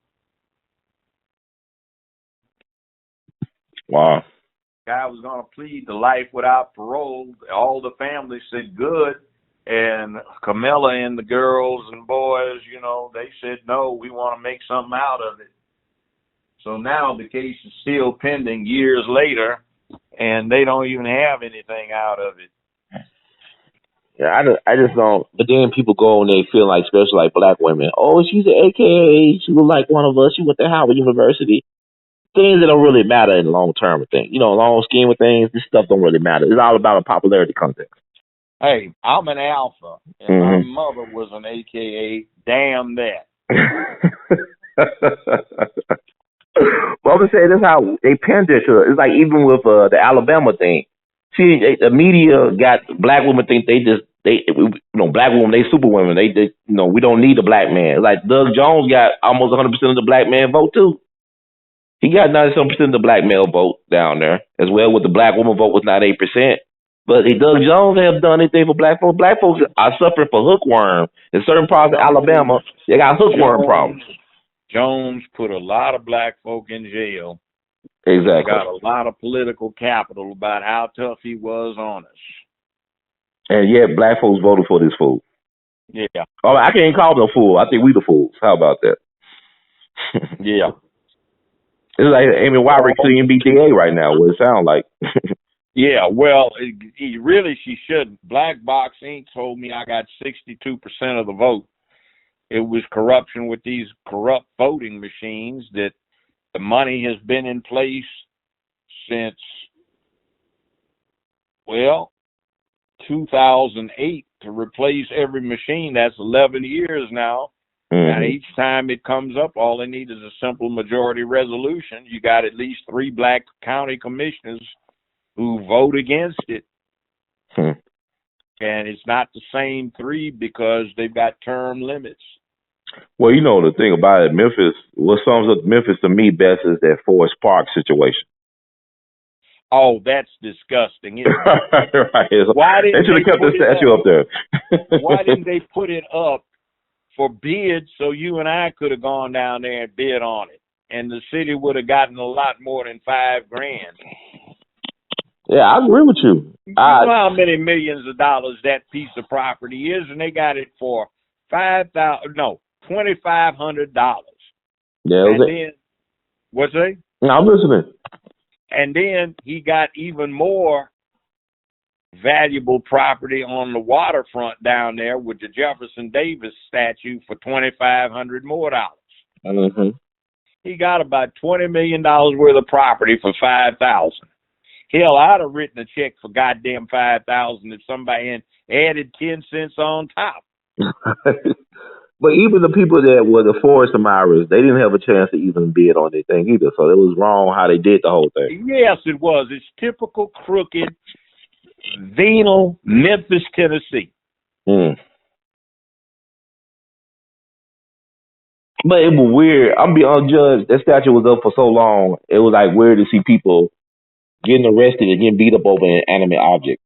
Wow. Guy was going to plead to life without parole. All the family said good, and Camilla and the girls and boys, they said no, we want to make something out of it. So now the case is still pending years later, and they don't even have anything out of it. Yeah, I just don't. But then people go and they feel like, especially like black women, oh, she's an AKA. She was like one of us. She went to Howard University. Things that don't really matter in the long term of things. Long scheme of things, this stuff don't really matter. It's all about a popularity context. Hey, I'm an alpha, and my mother was an AKA. Damn that. But I'm saying that's how they pander to her. It's like even with the Alabama thing. See, the media got black women think black women, they super women. They we don't need a black man. Like Doug Jones got almost 100% of the black man vote too. He got 97% of the black male vote down there as well. With the black woman vote was not 8%. But Doug Jones have done anything for black folks. Black folks are suffering for hookworm in certain parts of Alabama. They got hookworm problems. Jones put a lot of black folk in jail. Exactly. Got a lot of political capital about how tough he was on us. And yet black folks voted for this fool. Yeah. Oh, I can't call them a fool. I think we the fools. How about that? Yeah. It's like Amy Wyrick couldn't be DA right now. What it sound like? Yeah. Well, she shouldn't. Black Box Inc. told me I got 62% of the vote. It was corruption with these corrupt voting machines. That the money has been in place since 2008 to replace every machine. That's 11 years now. And each time it comes up, all they need is a simple majority resolution. You got at least 3 black county commissioners who vote against it. And it's not the same 3 because they've got term limits. Well, the thing about it, Memphis, what sums up Memphis to me best is that Forest Park situation. Oh, that's disgusting, isn't it? Right. Why didn't they should have kept the statue up there. Why didn't they put it up for bid so you and I could have gone down there and bid on it? And the city would have gotten a lot more than $5,000. Yeah, I agree with you. You know how many millions of dollars that piece of property is, and they got it for $2,500. Yeah, and then what's that? No, I'm listening. And then he got even more valuable property on the waterfront down there with the Jefferson Davis statue for $2,500 more. He got about $20 million worth of property for $5,000. Hell, I'd have written a check for goddamn $5,000 if somebody had added 10 cents on top. But even the people that were the forest admirers, they didn't have a chance to even bid on anything either. So it was wrong how they did the whole thing. Yes, it was. It's typical crooked, venal Memphis, Tennessee. But it was weird. I'm be unjudged. That statue was up for so long. It was like weird to see people getting arrested and getting beat up over an inanimate object.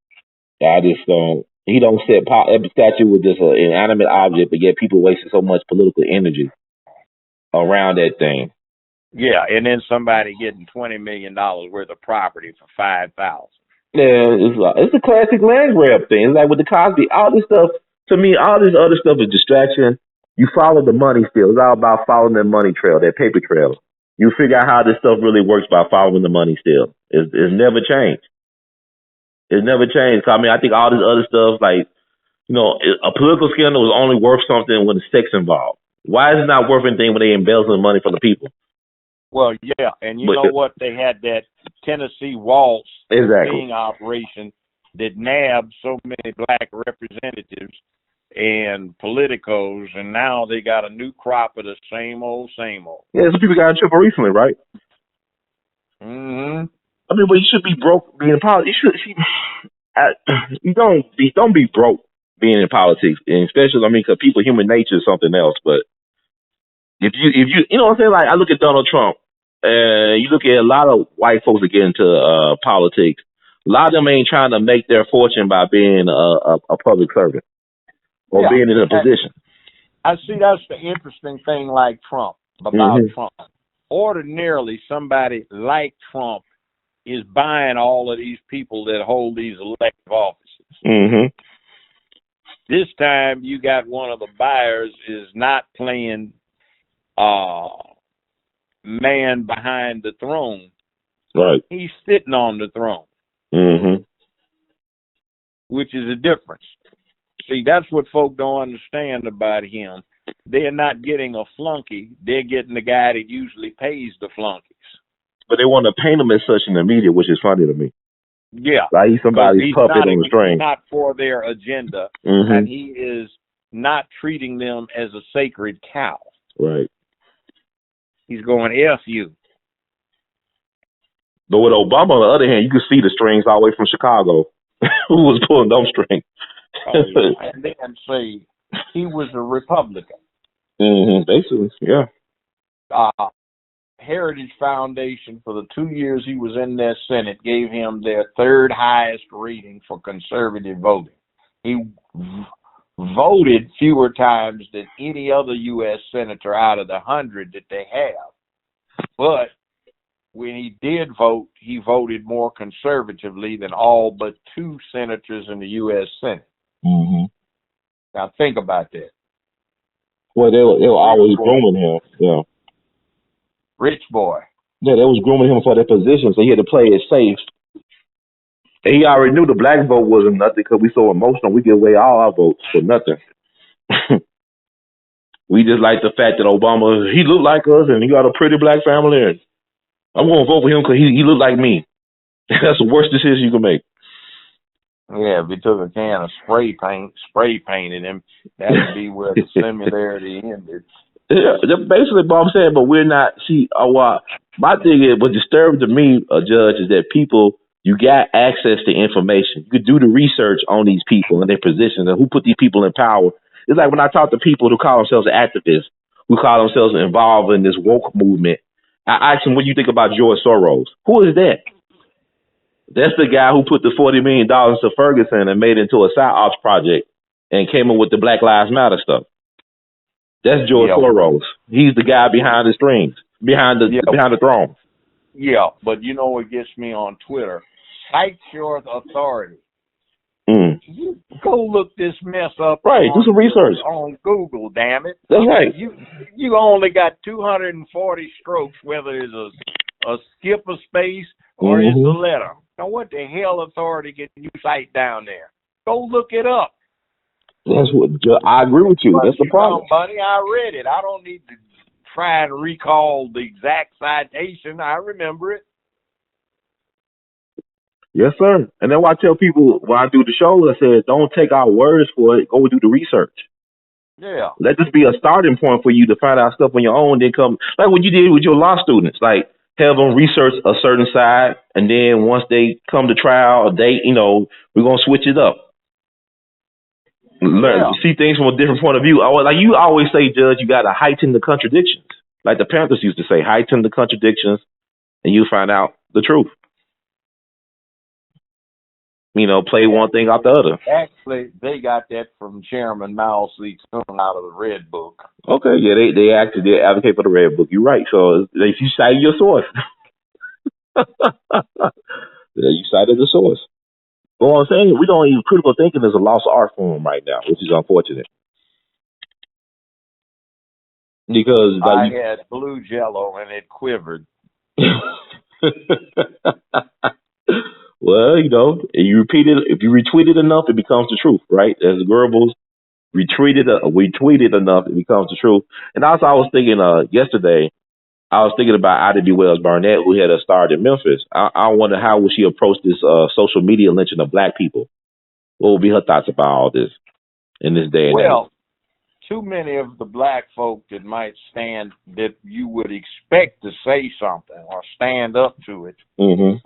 I just don't. He don't set every statue with just an inanimate object, but yet people wasting so much political energy around that thing. Yeah, and then somebody getting $20 million worth of property for $5,000. Yeah, it's a classic land grab thing. It's like with the Cosby, all this stuff. To me, all this other stuff is distraction. You follow the money still. It's all about following that money trail, that paper trail. You figure out how this stuff really works by following the money still. It's never changed. It's never changed. I mean, I think all this other stuff, like, a political scandal is only worth something when there's sex involved. Why is it not worth anything when they embezzling money from the people? Well, yeah, and know what? They had that Tennessee Waltz sting operation that nabbed so many black representatives and politicos, and now they got a new crop of the same old. Yeah, some people got in trouble recently, right? I mean, but you should be broke being in politics. You don't be broke being in politics, and especially, because human nature is something else. But if you know what I'm saying, like I look at Donald Trump, and you look at a lot of white folks that get into politics. A lot of them ain't trying to make their fortune by being a public servant or being in a position. I see that's the interesting thing, like Trump about Trump. Ordinarily, somebody like Trump is buying all of these people that hold these elective offices. This time, you got one of the buyers is not playing man behind the throne. Right. He's sitting on the throne. Which is a difference. See, that's what folk don't understand about him. They're not getting a flunky. They're getting the guy that usually pays the flunkies. But they want to paint him as such in the media, which is funny to me. Yeah. Like he's somebody's puppet on the string. He's not for their agenda. And he is not treating them as a sacred cow. Right. He's going, F you. But with Obama, on the other hand, you could see the strings all the way from Chicago. Who was pulling those strings? Oh yeah, and then say he was a Republican. Basically, yeah. Heritage Foundation, for the 2 years he was in their Senate, gave him their third highest rating for conservative voting. He voted fewer times than any other U.S. senator out of the 100 that they have. But when he did vote, he voted more conservatively than all but 2 senators in the U.S. Senate. Now think about that. Well, they were always grooming him. Yeah. Rich boy. Yeah, they was grooming him for that position, so he had to play it safe. And he already knew the black vote wasn't nothing because we so emotional. We give away all our votes for nothing. We just like the fact that Obama, he looked like us and he got a pretty black family. And I'm going to vote for him because he looked like me. That's the worst decision you can make. Yeah, if he took a can of spray painted him, that would be where the similarity ended. Yeah, basically what I'm saying, but we're not, my thing is, what disturbs to me, Judge, is that people, you got access to information. You could do the research on these people and their positions and who put these people in power. It's like when I talk to people who call themselves activists, who call themselves involved in this woke movement, I ask them, what do you think about George Soros? Who is that? That's the guy who put the $40 million into Ferguson and made it into a PsyOps project and came up with the Black Lives Matter stuff. That's George Soros. He's the guy behind the strings, behind the throne. Yeah, but you know what gets me on Twitter? Cite your authority. You go look this mess up. Right, do some research on Google. Damn it. That's right. You only got 240 strokes, whether it's a skip a space or it's a letter. Now, what the hell authority can you cite down there? Go look it up. That's what I agree with you. That's the problem, buddy. I read it. I don't need to try and recall the exact citation. I remember it. Yes, sir. And then I tell people when I do the show, I said, don't take our words for it. Go do the research. Yeah. Let this be a starting point for you to find out stuff on your own. Then come, like what you did with your law students, like have them research a certain side. And then once they come to trial, we're going to switch it up. Learn to see things from a different point of view. Like you always say, Judge, you got to heighten the contradictions. Like the Panthers used to say, heighten the contradictions and you find out the truth. Play one thing out the other. Actually, they got that from Chairman Mao Zedong out of the Red Book. Okay, yeah, they advocate for the Red Book. You're right. So you cited your source. You cited the source. But what I'm saying, we don't even critical thinking is a lost art form right now, which is unfortunate. Because I had blue Jello and it quivered. Well, you repeat it. If you retweet it enough, it becomes the truth, right? As Goebbels retweeted enough, it becomes the truth. And also, I was thinking yesterday, I was thinking about Ida B. Wells Barnett, who had starred in Memphis. I wonder how would she approach this social media lynching of black people. What would be her thoughts about all this in this day and age? Well, too many of the black folk that might stand, that you would expect to say something or stand up to it,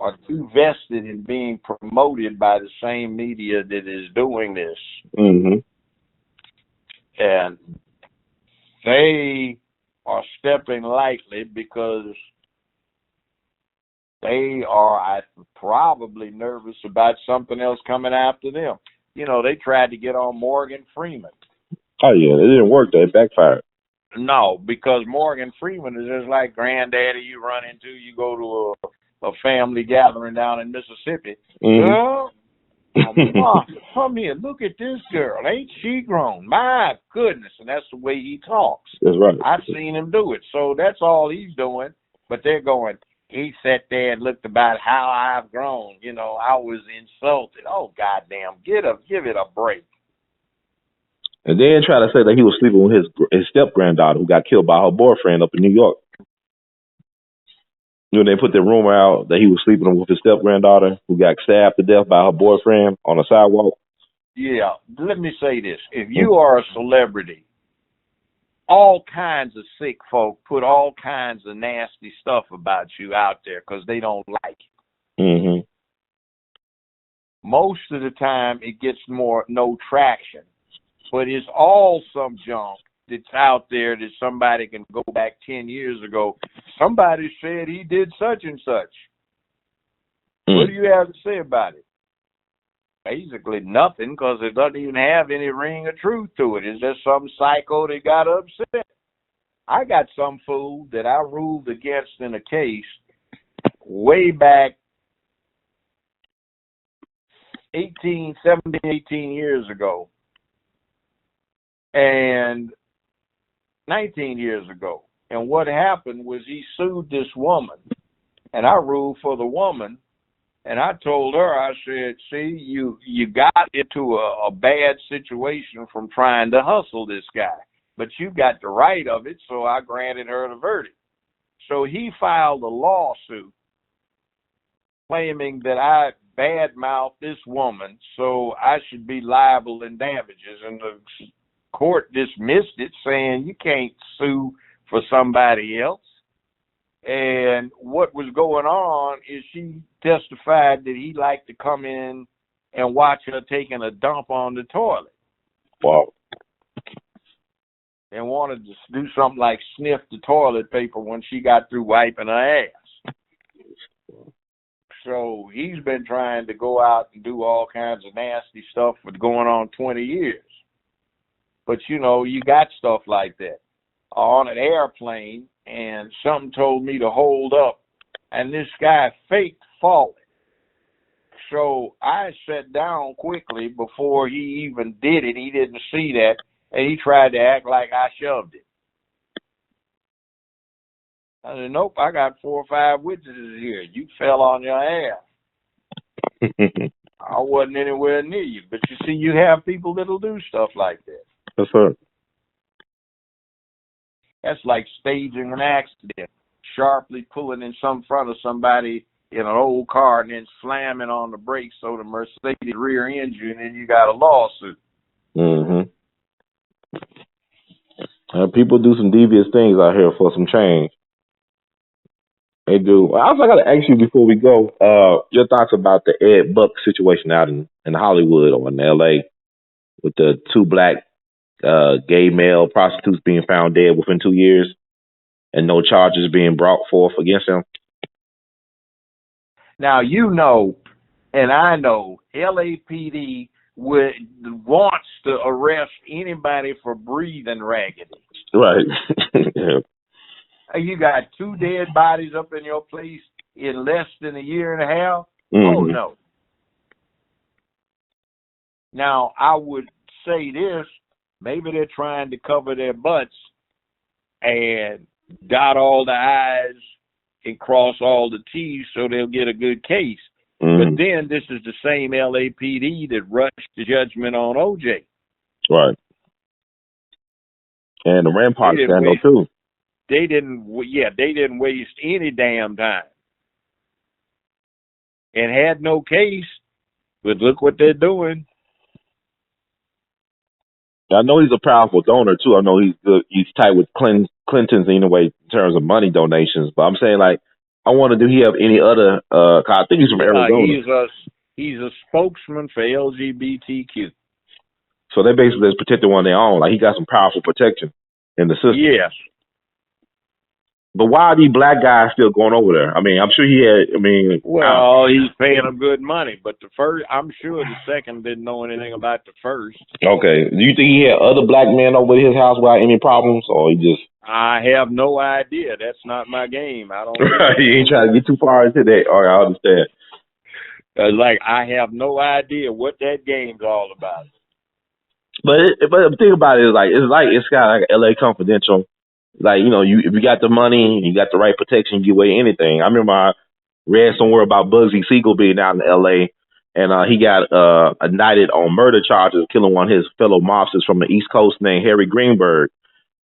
are too vested in being promoted by the same media that is doing this. And they are stepping lightly because they are probably nervous about something else coming after them. They tried to get on Morgan Freeman. Oh, yeah, it didn't work. It backfired. No, because Morgan Freeman is just like granddaddy you run into. You go to a family gathering down in Mississippi. Girl, Mom, come here. Look at this girl. Ain't she grown? My goodness. And that's the way he talks. That's right. I've seen him do it. So that's all he's doing. But they're going, he sat there and looked about how I've grown. I was insulted. Oh, goddamn. Give it a break. And then try to say that he was sleeping with his step-granddaughter who got killed by her boyfriend up in New York. They put the rumor out that he was sleeping with his step-granddaughter who got stabbed to death by her boyfriend on a sidewalk. Yeah. Let me say this. If you are a celebrity all kinds of sick folk put all kinds of nasty stuff about you out there because they don't like it. Mm-hmm. Most of the time, it gets no traction, but it's all some junk that's out there that somebody can go back 10 years ago. Somebody said he did such and such. What do you have to say about it? Basically nothing, because it doesn't even have any ring of truth to it. It's just some psycho that got upset. I got some fool that I ruled against in a case way back 18 years ago and 19 years ago. And what happened was he sued this woman, and I ruled for the woman. And I told her, I said, see, you got into a bad situation from trying to hustle this guy, but you got the right of it, so I granted her the verdict. So he filed a lawsuit claiming that I badmouthed this woman, so I should be liable in damages. And the court dismissed it, saying you can't sue for somebody else. And what was going on is she testified that he liked to come in and watch her taking a dump on the toilet. Wow. And wanted to do something like sniff the toilet paper when she got through wiping her ass. So he's been trying to go out and do all kinds of nasty stuff for going on 20 years. But, you know, you got stuff like that. On an airplane, and something told me to hold up, and this guy faked falling. So I sat down quickly before he even did it. He didn't see that, and he tried to act like I shoved it. I said, nope, I got 4 or 5 witnesses here. You fell on your ass. I wasn't anywhere near you. But you see, you have people that'll do stuff like that. That's right. That's like staging an accident, sharply pulling in front of somebody in an old car and then slamming on the brakes so the Mercedes rear ends you, and then you got a lawsuit. Mm-hmm. People do some devious things out here for some change. They do. I also got to ask you before we go, your thoughts about the Ed Buck situation out in Hollywood or in L.A. with the 2 black gay male prostitutes being found dead within 2 years and no charges being brought forth against them. Now, you know, and I know, LAPD wants to arrest anybody for breathing raggedy. Right. Yeah. You got 2 dead bodies up in your place in less than a year and a half? Mm-hmm. Oh, no. Now, I would say this, maybe they're trying to cover their butts and dot all the I's and cross all the T's so they'll get a good case. Mm-hmm. But then this is the same LAPD that rushed the judgment on OJ. Right. And the Rampart scandal, too. They didn't waste any damn time. And had no case, but look what they're doing. I know he's a powerful donor, too. I know he's good. He's tight with Clinton's anyway in terms of money donations. But I'm saying, like, I wonder, do he have any other, I think he's from Arizona. He's a spokesman for LGBTQ. So they basically just protected one of their own. Like, he got some powerful protection in the system. Yes. But why are these black guys still going over there? I mean, I'm sure he had, well, he's paying them good money, but I'm sure the second didn't know anything about the first. Okay. Do you think he had other black men over at his house without any problems, or he just... I have no idea. That's not my game. I don't You ain't trying to get too far into that. All right, I understand. I have no idea what that game's all about. But the thing about it is, it's kind of like LA Confidential. Like, you know, if you got the money, you got the right protection, you weigh anything. I remember I read somewhere about Bugsy Siegel being out in L.A., and he got indicted on murder charges, killing one of his fellow mobsters from the East Coast named Harry Greenberg.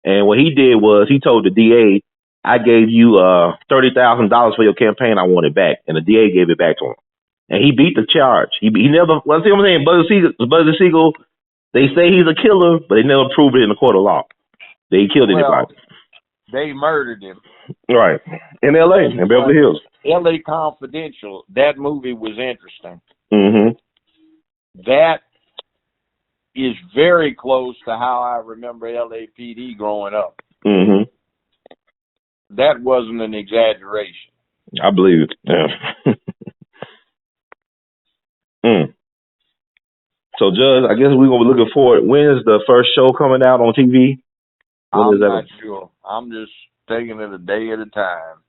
And what he did was he told the DA, I gave you $30,000 for your campaign. I want it back. And the DA gave it back to him. And he beat the charge. He never, well, see what I'm saying? Bugsy Siegel, they say he's a killer, but they never proved it in the court of law. They killed Well, anybody. they murdered him. Right. In L.A., in Beverly Hills. L.A. Confidential, that movie was interesting. Mm-hmm. That is very close to how I remember LAPD growing up. Mm-hmm. That wasn't an exaggeration. I believe it. Yeah. So, Judge, I guess we're going to be looking forward. When is the first show coming out on TV? I'm not sure. I'm just taking it a day at a time.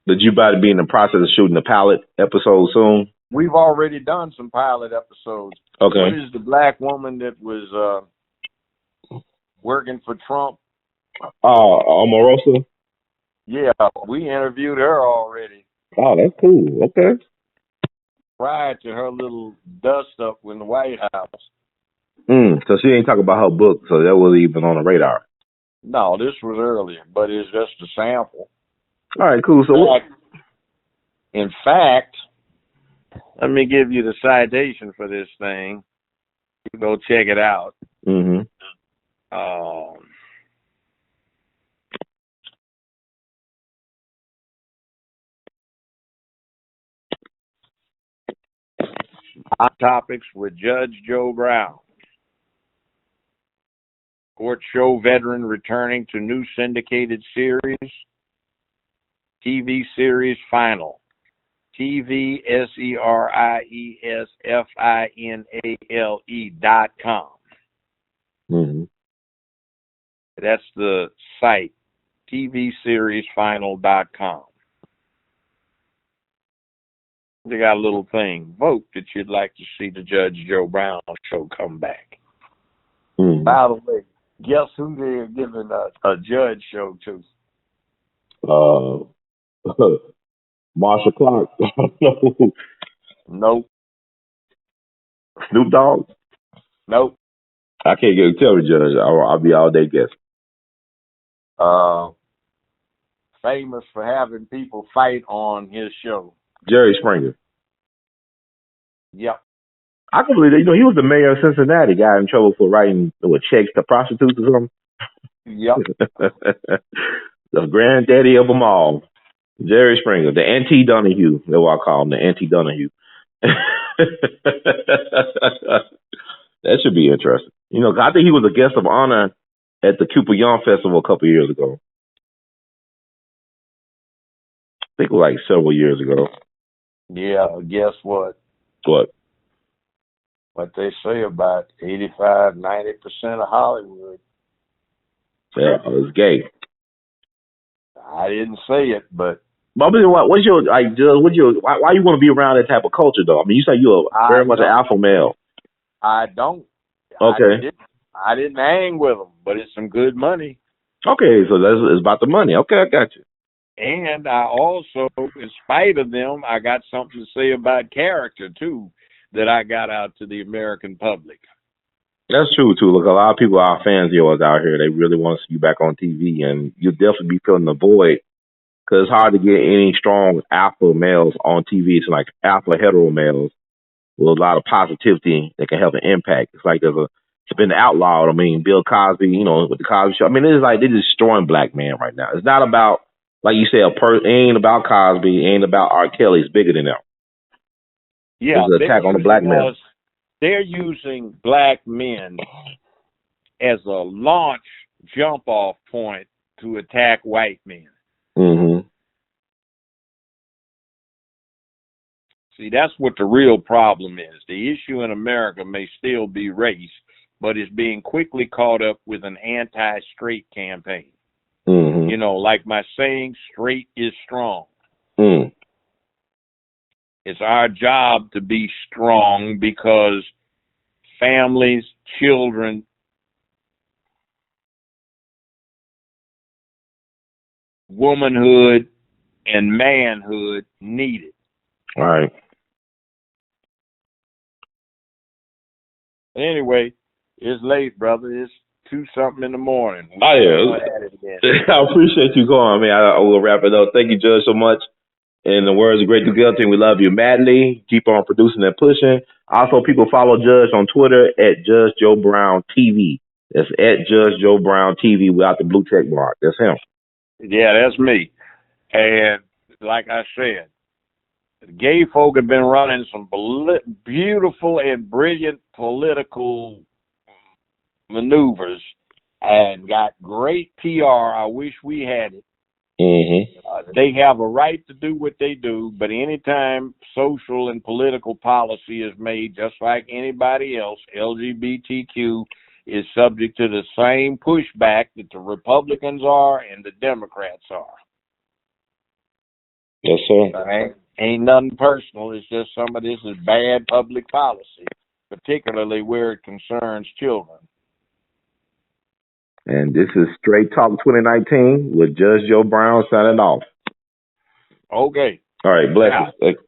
But you about to be in the process of shooting the pilot episode soon? We've already done some pilot episodes. Okay. What is the black woman that was working for Trump? Omarosa? Yeah, we interviewed her already. Oh, that's cool. Okay. Prior to her little dust up in the White House. So she ain't talking about her book, so that wasn't even on the radar. No, this was earlier, but it's just a sample. All right, cool. So in fact, let me give you the citation for this thing. You go check it out. Mm-hmm. Hot topics with Judge Joe Brown. Court show veteran returning to new syndicated series. TV series final. TV SERIESFINALE.com. Mm-hmm. That's the site. TVSeriesFinal.com. They got a little thing. Vote that you'd like to see the Judge Joe Brown show come back. Mm-hmm. By the way, guess who they're giving a judge show to? Marsha Clark. Nope. Snoop Dogg? Nope. I can't tell the judge. I'll be all day guessing. Famous for having people fight on his show. Jerry Springer. Yep. I can believe that. You know, he was the mayor of Cincinnati. Got in trouble for writing checks to prostitutes or something. Yep. The granddaddy of them all. Jerry Springer. The Auntie Donahue. That's what I call him. The Auntie Donahue. That should be interesting. You know, I think he was a guest of honor at the Cooper Young Festival a couple of years ago. I think it was like several years ago. Yeah, guess what? What? What they say about 85-90% of Hollywood. Yeah, it was gay. I didn't say it, but What's your why you want to be around that type of culture though? I mean, you say you're very much an alpha male. I don't. Okay. I didn't hang with them, but it's some good money. Okay, so it's about the money. Okay, I got you. And I also, in spite of them, I got something to say about character too that I got out to the American public. That's true too. Look, a lot of people are fans of yours out here. They really want to see you back on TV, and you'll definitely be filling the void because it's hard to get any strong alpha males on TV. It's like alpha hetero males with a lot of positivity that can have an impact. It's like it's been outlawed. I mean, Bill Cosby, you know, with the Cosby Show. I mean, it's like they're destroying black men right now. It's not about, like you said, it ain't about Cosby, it ain't about R. Kelly. It's bigger than that. Yeah, it's an attack on the black man. They're using black men as a launch jump-off point to attack white men. Mm-hmm. See, that's what the real problem is. The issue in America may still be race, but it's being quickly caught up with an anti-straight campaign. Mm-hmm. You know, like my saying, straight is strong. Mm. It's our job to be strong because families, children, womanhood, and manhood need it. All right. Anyway, it's late, brother. It's 2-something in the morning. Oh, yeah. I appreciate you going, man. I will wrap it up. Thank you, Judge, so much. In the words of Great Duke team, we love you madly. Keep on producing and pushing. Also, people follow Judge on Twitter at Judge Joe Brown TV. It's at Judge Joe Brown TV without the blue check mark. That's him. Yeah, that's me. And like I said, the gay folk have been running some beautiful and brilliant political maneuvers and got great PR. I wish we had it. They have a right to do what they do, but anytime social and political policy is made, just like anybody else, LGBTQ is subject to the same pushback that the Republicans are and the Democrats are. Yes, sir. Ain't nothing personal. It's just some of this is bad public policy, particularly where it concerns children. And this is Straight Talk 2019 with Judge Joe Brown signing off. Okay. All right, blessings.